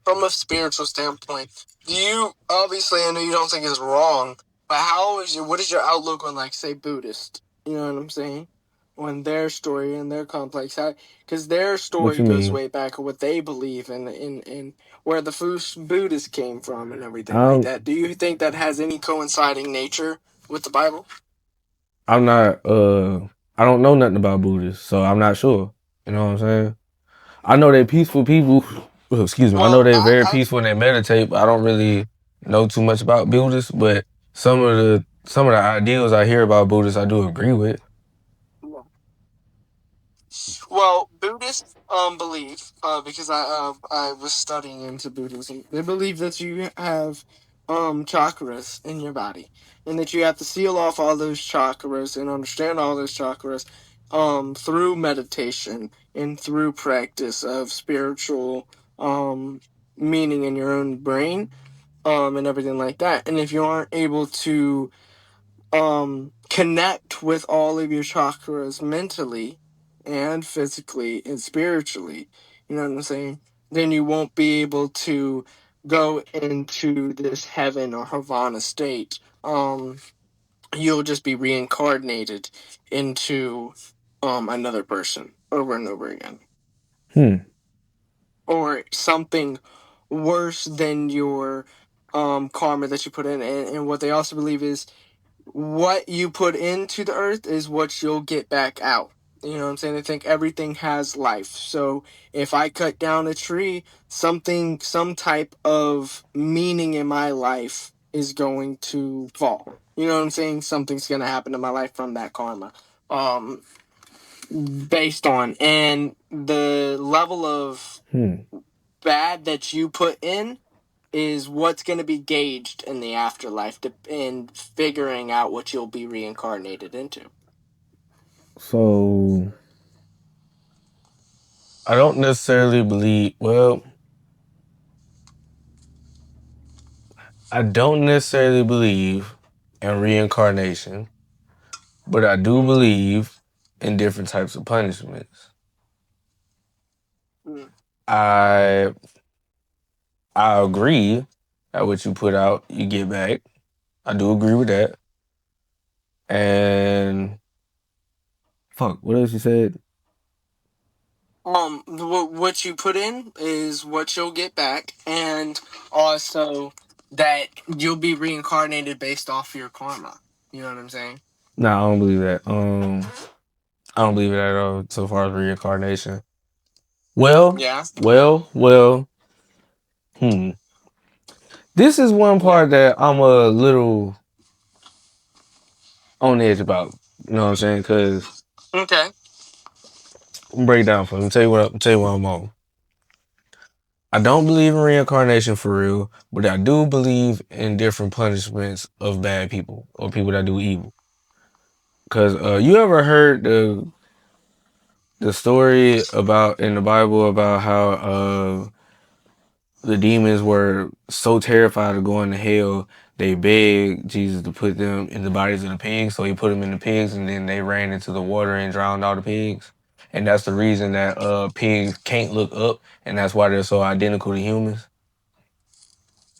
From a spiritual standpoint, obviously, I know you don't think it's wrong, but what is your outlook on, like, say, Buddhist? You know what I'm saying? On their story and their complex, because their story goes way back of what they believe and where the first Buddhists came from and everything like that. Do you think that has any coinciding nature with the Bible? I'm not, I don't know nothing about Buddhists, so I'm not sure. You know what I'm saying? I know they're peaceful people. Excuse me. Well, I know they're very peaceful and they meditate, but I don't really know too much about Buddhists. But some of the ideals I hear about Buddhists, I do agree with. Well, Buddhists believe, because I was studying into Buddhism, they believe that you have chakras in your body, and that you have to seal off all those chakras and understand all those chakras through meditation and through practice of spiritual meaning in your own brain and everything like that. And if you aren't able to connect with all of your chakras mentally and physically and spiritually, you know what I'm saying, then you won't be able to go into this heaven or Havana state. You'll just be reincarnated into another person over and over again. Or something worse than your karma that you put in. And what they also believe is what you put into the earth is what you'll get back out. You know what I'm saying? They think everything has life. So if I cut down a tree, some type of meaning in my life is going to fall. You know what I'm saying? Something's going to happen to my life from that karma. Based on. And the level of bad that you put in is what's going to be gauged in the afterlife in figuring out what you'll be reincarnated into. So, I don't necessarily believe, I don't necessarily believe in reincarnation, but I do believe in different types of punishments. I agree that what you put out, you get back. I do agree with that. And fuck, what else you said? What you put in is what you'll get back, and also that you'll be reincarnated based off your karma. You know what I'm saying? No, I don't believe that. I don't believe it at all so far as reincarnation. Well, Yeah. This is one part that I'm a little on edge about. You know what I'm saying? Because Okay. break down for me. Tell you what I'm on. I don't believe in reincarnation for real, but I do believe in different punishments of bad people or people that do evil. Because you ever heard the story about in the Bible about how the demons were so terrified of going to hell, they begged Jesus to put them in the bodies of the pigs. So he put them in the pigs, and then they ran into the water and drowned all the pigs. And that's the reason that pigs can't look up, and that's why they're so identical to humans.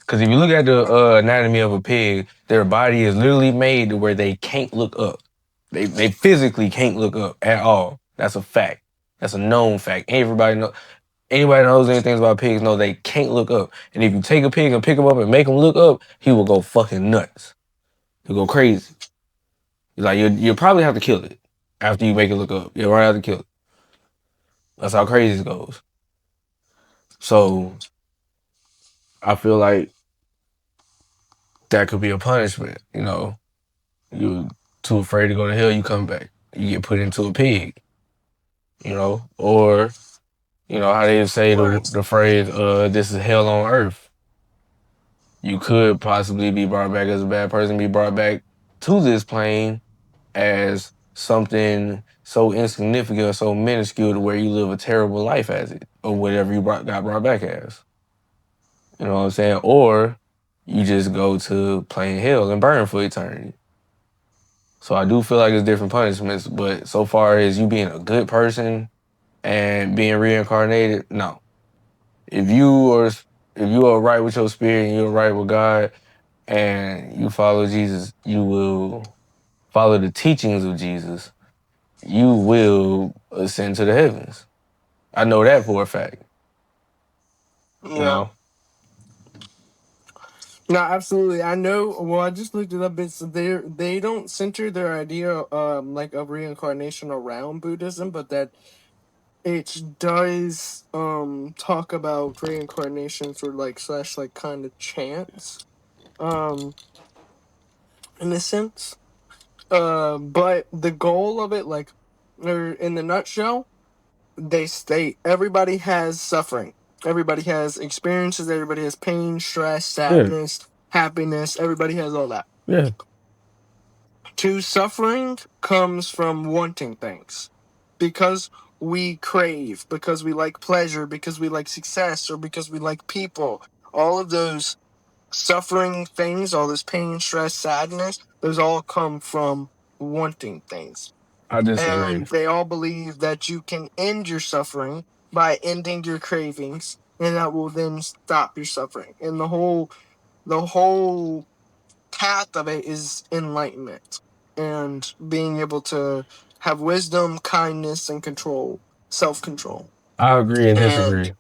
Because if you look at the anatomy of a pig, their body is literally made to where they can't look up. They physically can't look up at all. That's a fact. That's a known fact. Anybody that knows anything about pigs know they can't look up. And if you take a pig and pick him up and make him look up, he will go fucking nuts. He'll go crazy. Like you'll probably have to kill it after you make it look up. You'll right have to kill it. That's how crazy it goes. So I feel like that could be a punishment. You know, you're too afraid to go to hell, you come back. You get put into a pig. You know, or you know how they say the phrase, "This is hell on earth." You could possibly be brought back as a bad person, be brought back to this plane as something so insignificant or so minuscule to where you live a terrible life as it, or whatever you got brought back as. You know what I'm saying? Or you just go to plain hell and burn for eternity. So I do feel like it's different punishments, but so far as you being a good person and being reincarnated, no. If you are right with your spirit and you're right with God and you follow Jesus, you will follow the teachings of Jesus, you will ascend to the heavens. I know that for a fact. Yeah. You know? No, absolutely. I know. Well, I just looked it up. They don't center their idea like of reincarnation around Buddhism, but that it does talk about reincarnation for like slash like kind of chance in a sense. But the goal of it, like, or in the nutshell, they state everybody has suffering. Everybody has experiences. Everybody has pain, stress, sadness, happiness. Everybody has all that. Yeah. To suffering comes from wanting things. Because we crave, because we like pleasure, because we like success, or because we like people. All of those suffering things, all this pain, stress, sadness, those all come from wanting things. I disagree. And they all believe that you can end your suffering by ending your cravings, and that will then stop your suffering. And the whole path of it is enlightenment and being able to have wisdom, kindness, and control, self-control. I agree and disagree.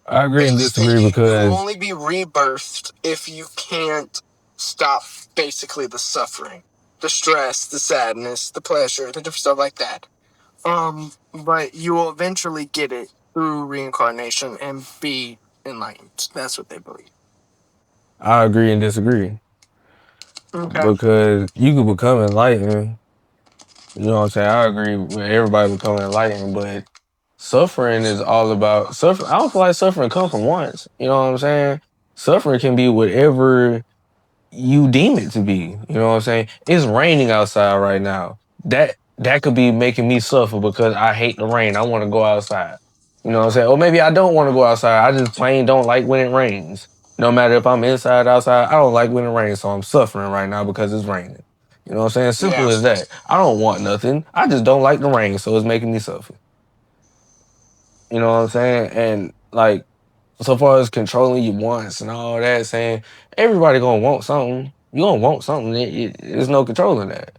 I agree and disagree You because will only be rebirthed if you can't stop basically the suffering, the stress, the sadness, the pleasure, the different stuff like that. But you will eventually get it through reincarnation and be enlightened. That's what they believe. I agree and disagree. Okay. Because you could become enlightened. You know what I'm saying? I agree with everybody becoming enlightened, but suffering is all about suffering. I don't feel like suffering comes from once. You know what I'm saying? Suffering can be whatever you deem it to be. You know what I'm saying? It's raining outside right now. That could be making me suffer because I hate the rain. I want to go outside. You know what I'm saying? Or maybe I don't want to go outside. I just plain don't like when it rains. No matter if I'm inside, outside, I don't like when it rains, so I'm suffering right now because it's raining. You know what I'm saying? Simple as that. I don't want nothing. I just don't like the rain, so it's making me suffer. You know what I'm saying? And like, so far as controlling your wants and all that, saying everybody gonna want something. You gonna want something. There's no controlling that.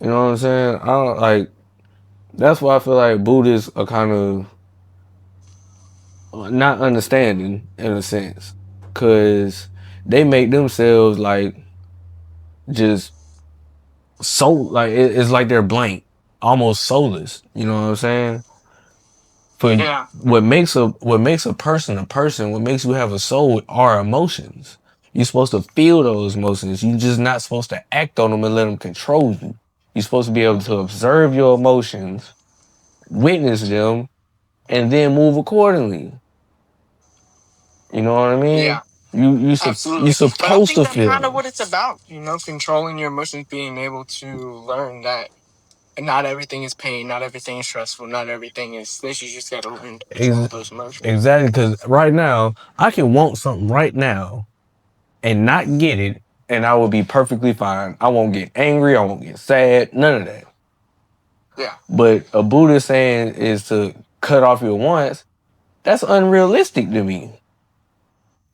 You know what I'm saying? I don't like. That's why I feel like Buddhists are kind of not understanding in a sense, because they make themselves like just like it's like they're blank, almost soulless. You know what I'm saying? For what makes a person a person, what makes you have a soul are emotions. You're supposed to feel those emotions. You're just not supposed to act on them and let them control you. You're supposed to be able to observe your emotions, witness them, and then move accordingly. You know what I mean? Yeah. You're Absolutely. supposed But I think to that's feel kind of them. what it's about, controlling your emotions, being able to learn that not everything is pain, not everything is stressful, not everything is this. You just got to learn to control those emotions. Exactly, because right now, I can want something right now and not get it, and I will be perfectly fine. I won't get angry. I won't get sad. None of that. Yeah. But a Buddha saying is to cut off your wants. That's unrealistic to me.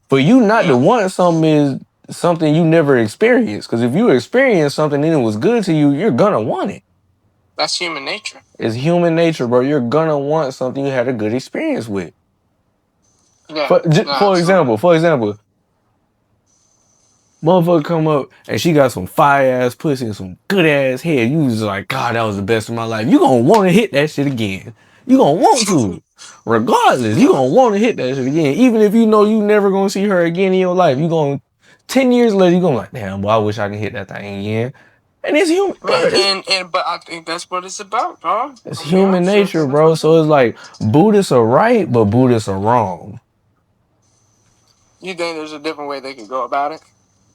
For you not to want something is something you never experienced. Because if you experience something and it was good to you, you're gonna want it. That's human nature. It's human nature, bro. You're gonna want something you had a good experience with. Yeah. For example, motherfucker come up and she got some fire ass pussy and some good ass head. You just like, God, that was the best of my life. You gonna want to hit that shit again. You gonna want to. Regardless, you gonna want to hit that shit again. Even if you know you never gonna see her again in your life. You gonna 10 years later, you gonna like, damn, boy, I wish I could hit that thing again. And it's human, bro. But I think that's what it's about, dog. It's human nature, bro. So it's like Buddhists are right, but Buddhists are wrong. You think there's a different way they can go about it?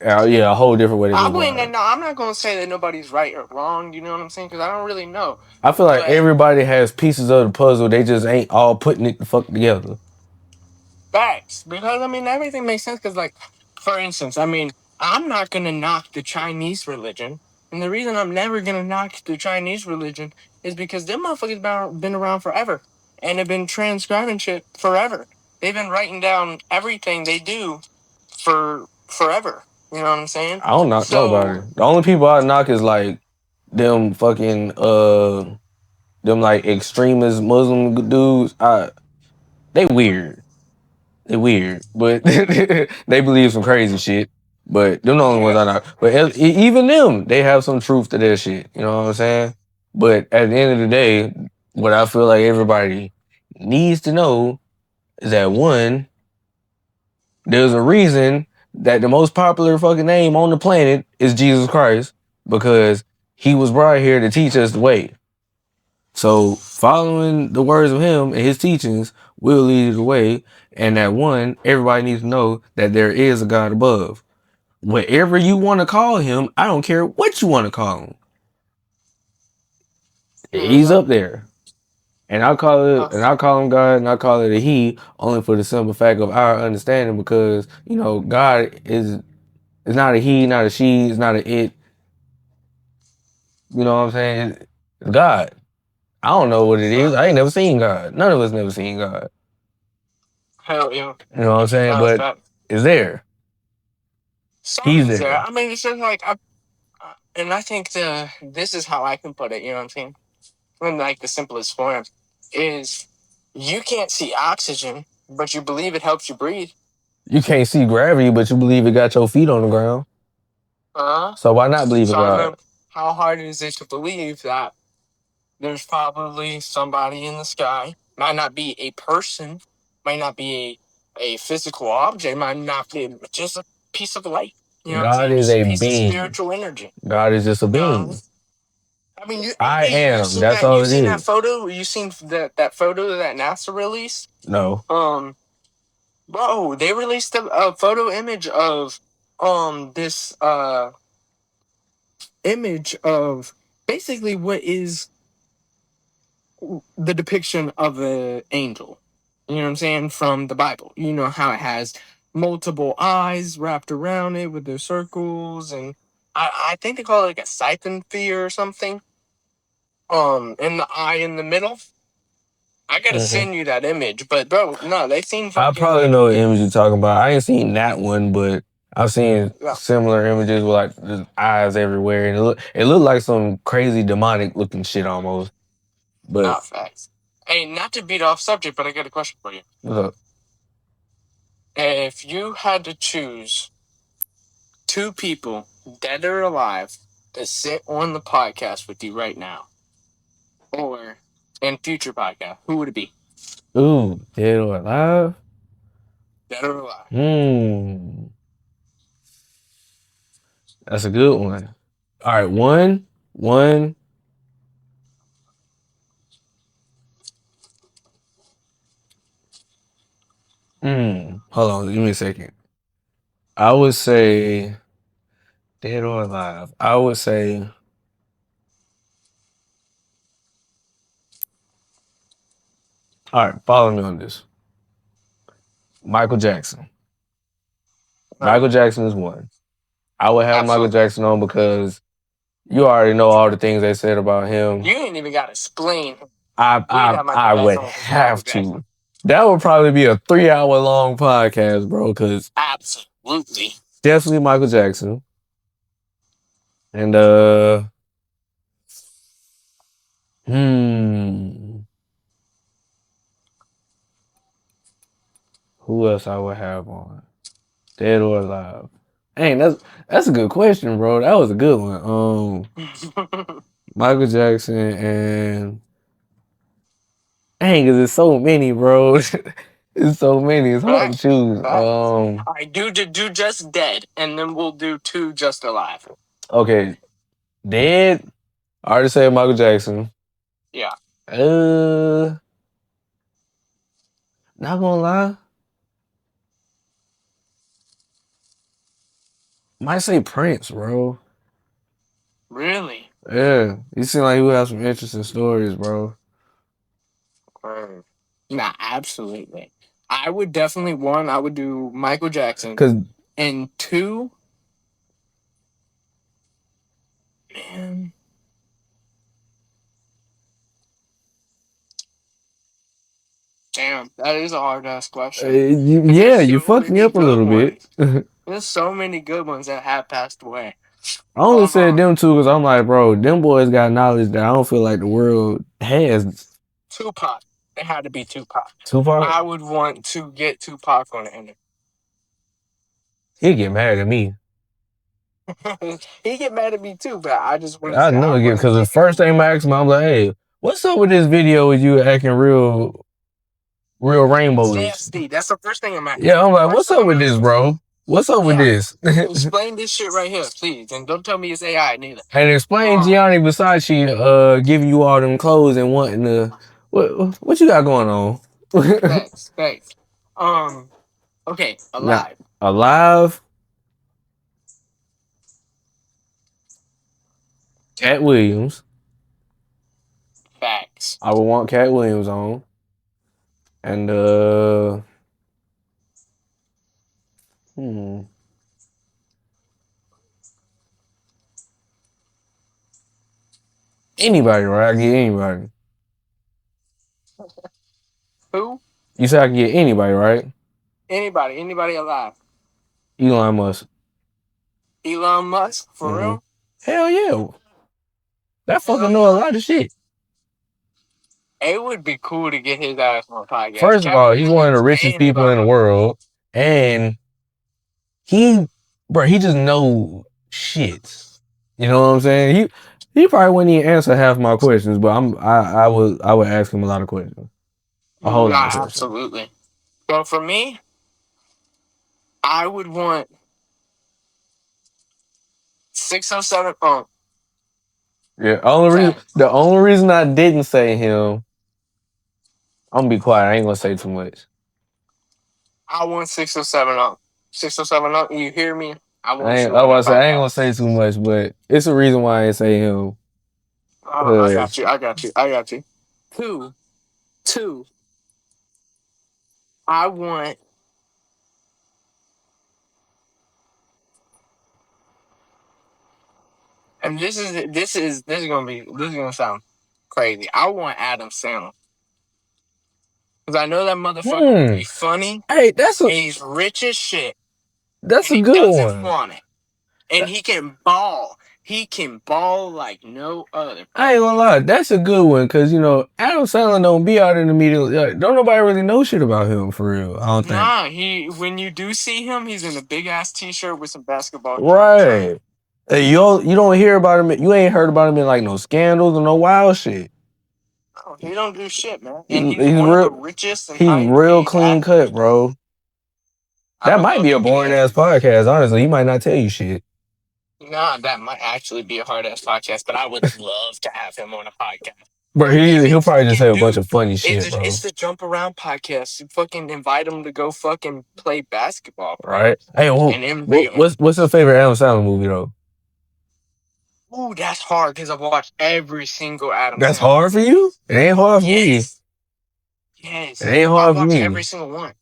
Yeah, a whole different way to go about it. No, I'm not gonna say that nobody's right or wrong. You know what I'm saying? Because I don't really know. I feel like everybody has pieces of the puzzle. They just ain't all putting it the fuck together. Facts. Because, everything makes sense. Because, like, for instance, I'm not going to knock the Chinese religion. And the reason I'm never going to knock the Chinese religion is because them motherfuckers been around forever. And have been transcribing shit forever. They've been writing down everything they do for forever. You know what I'm saying? I don't knock nobody. The only people I knock is like them fucking them like extremist Muslim dudes. They weird. They weird, but they believe some crazy shit. But them the only ones I knock. But even them, they have some truth to their shit. You know what I'm saying? But at the end of the day, what I feel like everybody needs to know is that one, there's a reason that the most popular fucking name on the planet is Jesus Christ, because he was brought here to teach us the way. So following the words of him and his teachings will lead you the way. And that one, everybody needs to know that there is a God above. Whatever you want to call him, I don't care what you want to call him. He's up there. And I call him God, and I call it a he, only for the simple fact of our understanding, because God is not a he, not a she, it's not a it. You know what I'm saying? It's God. I don't know what it is. I ain't never seen God. None of us never seen God. Hell yeah. You know what I'm saying? But it's there. He's there. It's just like, and I think this is how I can put it. You know what I'm saying? In like the simplest form, is you can't see oxygen, But you believe it helps you breathe. You can't see gravity, but you believe it got your feet on the ground. So why not believe in God? How hard is it to believe that there's probably somebody in the sky? Might not be a person, might not be a physical object, might not be just a piece of light. You know what I'm God saying? is Just a a piece being. of spiritual energy. God is just a being. I mean, you am. That's that, all you it seen is. that photo? You seen that photo that NASA released? No. Bro, they released a photo image of this image of basically what is the depiction of an angel. You know what I'm saying? From the Bible. You know how it has multiple eyes wrapped around it with their circles, and I think they call it like a siphon fear or something. And the eye in the middle. I gotta send you that image, but bro, no, they seen I probably know what image you're talking about. I ain't seen that one, but I've seen similar images with like the eyes everywhere, and it looked like some crazy demonic looking shit almost. But not facts. Hey, not to beat off subject, but I got a question for you. What's up? If you had to choose 2 people, dead or alive, to sit on the podcast with you right now, or in future podcast, who would it be? Ooh, dead or alive? Dead or alive? That's a good one. All right, one. Hold on, give me a second. I would say dead or alive. I would say all right, follow me on this. Michael Jackson. Michael Jackson is one. I would have Michael Jackson on because you already know all the things they said about him. You ain't even got to explain. I would have to. That would probably be a 3-hour long podcast, bro, because absolutely. Definitely Michael Jackson. And who else I would have on? Dead or alive? Dang, that's a good question, bro. That was a good one. Michael Jackson and dang, cause there's so many, bro. It's so many. It's hard to choose. I do just dead, and then we'll do 2 just alive. Okay, dead. I already said Michael Jackson. Yeah. Not gonna lie. Might say Prince, bro. Really? Yeah. You seem like you have some interesting stories, bro. Nah, absolutely. I would definitely, 1, I would do Michael Jackson. And 2, man. Damn, that is a hard ass question. Yeah, you fucked me up a little bit. There's so many good ones that have passed away. I only said them 2 because I'm like, bro, them boys got knowledge that I don't feel like the world has. Tupac. It had to be Tupac. Tupac? I would want to get Tupac on the interview. He'd get mad at me. He get mad at me too, but I just want to I know again because the first thing I asked him, I'm like, hey, what's up with this video with you acting real rainbows? CFD, that's the first thing I'm asking. Yeah, I'm like, what's up with this, bro? What's up with this? Explain this shit right here, please. And don't tell me it's AI neither. And explain Gianni Versace giving you all them clothes and wanting to what you got going on? Thanks. Okay, alive. Now, alive. Cat Williams. Facts. I would want Cat Williams on. And anybody, right? I can get anybody. Who? You said I can get anybody, right? Anybody alive. Elon Musk. Elon Musk? For real? Hell yeah. That fucking know a lot of shit. It would be cool to get his ass on a podcast. First of all, he's one of the richest people in the world, and he just know shit. You know what I'm saying? He probably wouldn't even answer half my questions, but I would ask him a lot of questions. A whole lot of questions. Absolutely. So for me, I would want 607 Punk. Yeah, the only reason I didn't say him, I'm gonna be quiet. I ain't gonna say too much. I want 607 up. 607 up. You hear me? I ain't gonna say too much, but it's a reason why I ain't say him. I got you. Two. I want. And this is gonna sound crazy. I want Adam Sandler. Because I know that motherfucker will be funny. Hey, and he's rich as shit. That's a good one. He doesn't want it. And he can ball. He can ball like no other. I ain't gonna lie, that's a good one, because, you know, Adam Sandler don't be out in the media. Don't nobody really know shit about him, for real, I don't think. When you do see him, he's in a big-ass t-shirt with some basketball. Right. Hey, you don't hear about him, you ain't heard about him in, like, no scandals or no wild shit. Oh, he don't do shit, man. And he's one of the richest. He's real clean cut, bro. That might be a boring-ass podcast, honestly. He might not tell you shit. Nah, that might actually be a hard-ass podcast, but I would love to have him on a podcast. Bro, he'll probably just say a bunch of funny shit, bro. It's the Jump Around podcast. You fucking invite him to go fucking play basketball, bro. Right? Hey, what's your favorite Adam Sandler movie, though? Ooh, that's hard, because I've watched every single Adam Sandler. That's hard for you? It ain't hard for me. Yes. It ain't hard for me. I've watched every single one.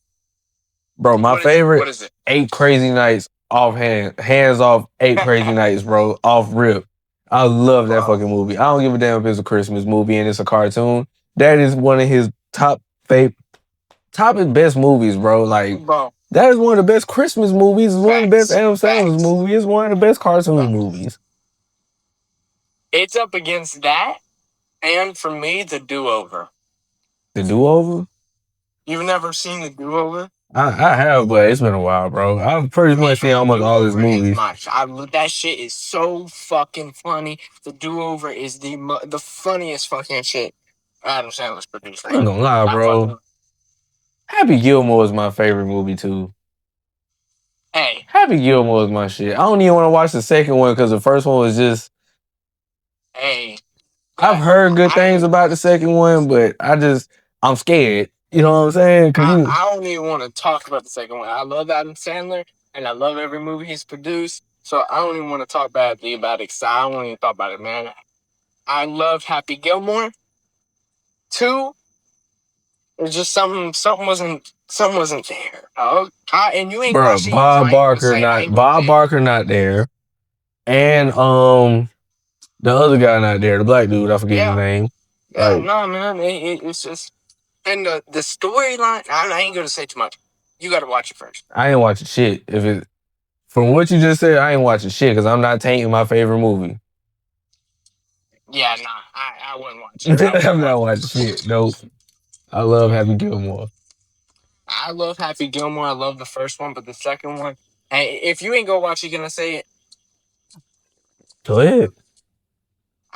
Bro, my favorite, what is it? 8 Crazy Nights hands off 8 Crazy Nights, bro, off rip. I love that fucking movie. I don't give a damn if it's a Christmas movie and it's a cartoon. That is one of his top and best movies, bro. Like, that is one of the best Christmas movies. It's one of the best Adam Sandler's movies. It's one of the best cartoon movies. It's up against that, and for me, The Do-Over. The Do-Over? You've never seen The Do-Over? I have, but it's been a while, bro. I've pretty much seen almost all his movies. That shit is so fucking funny. The Do-Over is the funniest fucking shit Adam Sandler's produced. I ain't gonna lie, bro. Happy Gilmore is my favorite movie, too. Hey. Happy Gilmore is my shit. I don't even want to watch the second one, because the first one was just... Hey. I've heard good things about the second one, but I'm scared. You know what I'm saying? I don't even want to talk about the second one. I love Adam Sandler, and I love every movie he's produced, so I don't even want to talk badly about it, because I don't even talk about it, man. I love Happy Gilmore. 2, it's just something wasn't there. And you ain't watching Bob Barker not there. And the other guy not there, the black dude, I forget his name. Yeah, no, man, it's just... And the storyline, I ain't gonna say too much. You gotta watch it first. I ain't watching shit. From what you just said, I ain't watching shit, because I'm not tainting my favorite movie. Yeah, nah, I wouldn't watch it. I'm not watching shit. Nope. I love Happy Gilmore. I love Happy Gilmore. I love the first one, but the second one, hey, if you ain't gonna watch it, gonna say it. Go ahead.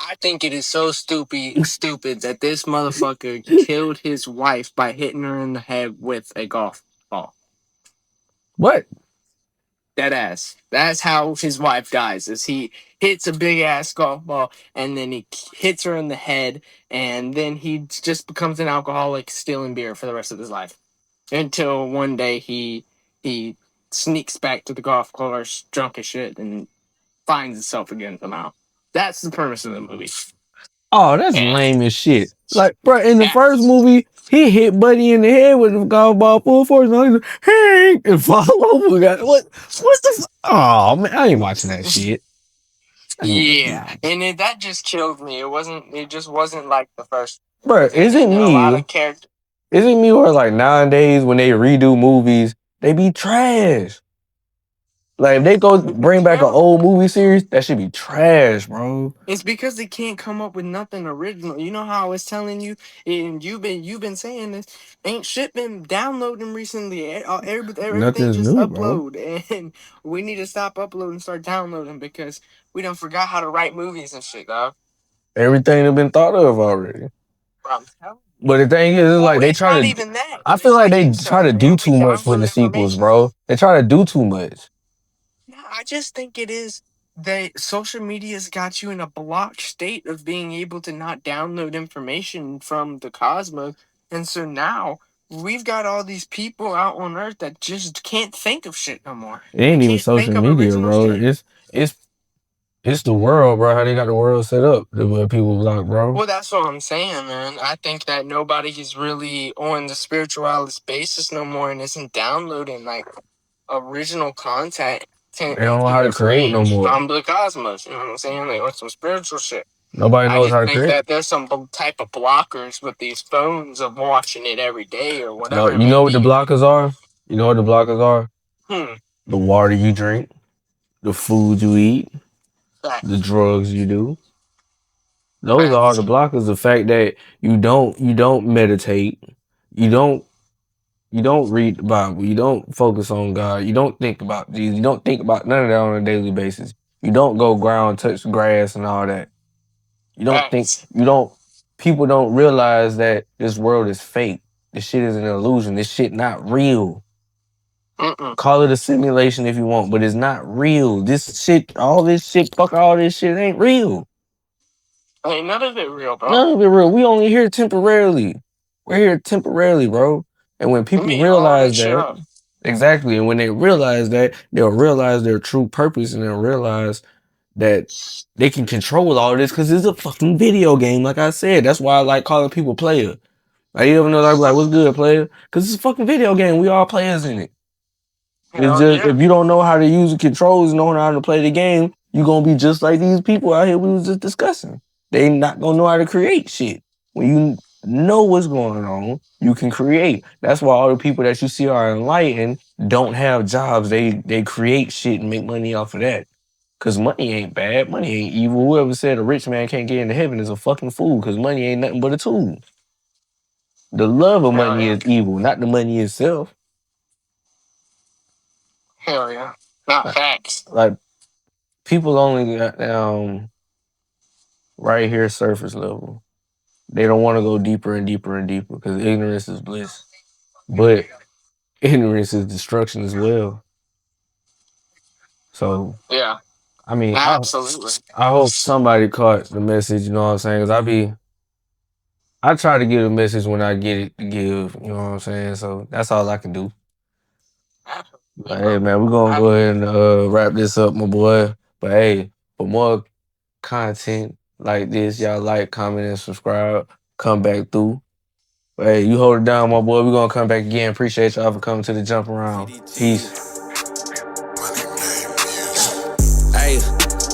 I think it is so stupid that this motherfucker killed his wife by hitting her in the head with a golf ball. What? That ass. That's how his wife dies, is he hits a big ass golf ball and then he hits her in the head, and then he just becomes an alcoholic, stealing beer for the rest of his life. Until one day he sneaks back to the golf course drunk as shit and finds himself again somehow. That's the premise of the movie. Oh, that's lame as shit. Like, bro, in the first movie, he hit Buddy in the head with a golf ball full force, and he's like, hey, and fall over. What the oh, man, I ain't watching that shit. Yeah, and that just killed me. It just wasn't like the first. Bro, isn't me or like nowadays when they redo movies, they be trash. Like, if they go bring back an old movie series, that should be trash, bro. It's because they can't come up with nothing original. You know how I was telling you, and you've been saying this. Ain't shit been downloading recently. Everything Nothing's just new, bro. upload, and we need to stop uploading and start downloading because we done forgot how to write movies and shit, dog. Everything has been thought of already. Bro, I'm telling you. But the thing is, it's like they it's try not to. even that. I It's feel like they you try to said, do we too much with download the sequels, information. bro. They try to do too much. No, I just think it is that social media's got you in a blocked state of being able to not download information from the cosmos. And so now we've got all these people out on Earth that just can't think of shit no more. It ain't They even can't social think of media, original bro. shit. It's the world, bro. How they got the world set up, the way people block, bro. Well, that's what I'm saying, man. I think that nobody is really on the spiritualist basis no more and isn't downloading like original content They don't know into how to their create no brains more. from the cosmos. You know what I'm saying? They want some spiritual shit. Nobody I knows just how to think create. that there's some type of blockers with these phones of watching it every day or No, whatever. you know what the blockers are? You know what the blockers are? The water you drink, the food you eat, the drugs you do. Those are the blockers. The fact that you don't meditate, you don't read the Bible, you don't focus on God, you don't think about Jesus, you don't think about none of that on a daily basis. You don't go ground, touch grass and all that. You don't think people don't realize that this world is fake. This shit is an illusion. This shit not real. Call it a simulation if you want, but it's not real. This shit, all this shit, fuck all this shit ain't real. Ain't none of it real, bro. None of it real. We only here temporarily. We're here temporarily, bro. And when people realize that, exactly, and when they realize that, they'll realize their true purpose and they'll realize that they can control all this because it's a fucking video game, like I said. That's why I like calling people player. Like, you ever know, like, what's good, player? Because it's a fucking video game. We all players in it. It's just, if you don't know how to use the controls and know how to play the game, you're going to be just like these people out here we was just discussing. They not going to know how to create shit. When you know what's going on, you can create. That's why all the people that you see are enlightened don't have jobs. They create shit and make money off of that. Because money ain't bad. Money ain't evil. Whoever said a rich man can't get into heaven is a fucking fool because money ain't nothing but a tool. The love of money is evil, not the money itself. Hell yeah. Not facts. Like, people only got right here surface level. They don't want to go deeper and deeper and deeper because ignorance is bliss. But ignorance is destruction as well. So, yeah. I mean, absolutely. I hope somebody caught the message, you know what I'm saying? Because I try to give a message when I get it to give, you know what I'm saying? So that's all I can do. But hey, man, we're going to go ahead and wrap this up, my boy. But hey, for more content like this, y'all like, comment, and subscribe. Come back through. But hey, you hold it down, my boy. We're going to come back again. Appreciate y'all for coming to the jump around. Peace.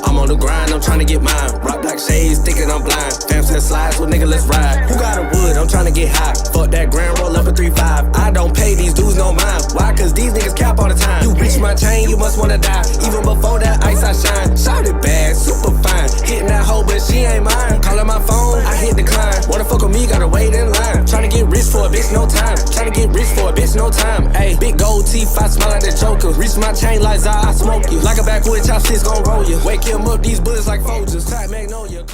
I'm on the grind, I'm trying to get mine. Rock black shades, thinking I'm blind. Fam said slides, well nigga, let's ride. Who got a wood? I'm trying to get high. Fuck that grand, roll up a 3-5. I don't pay these dudes no mind. Why? Cause these niggas cap all the time. You reach my chain, you must wanna die. Even before that ice I shine. Shouted bad, super fine. Hitting that hoe, but she ain't mine. Calling my phone, I hit decline. Wanna fuck with me, gotta wait in line. Trying to get rich for a bitch, no time. Trying to get rich for a bitch, no time. Ayy, big gold teeth, I smell like the Joker. Reach my chain like Zah, I smoke you. Like a backwood chopsticks gon' roll you. Wake him up, these bullets like Folgers. Tight Magnolia.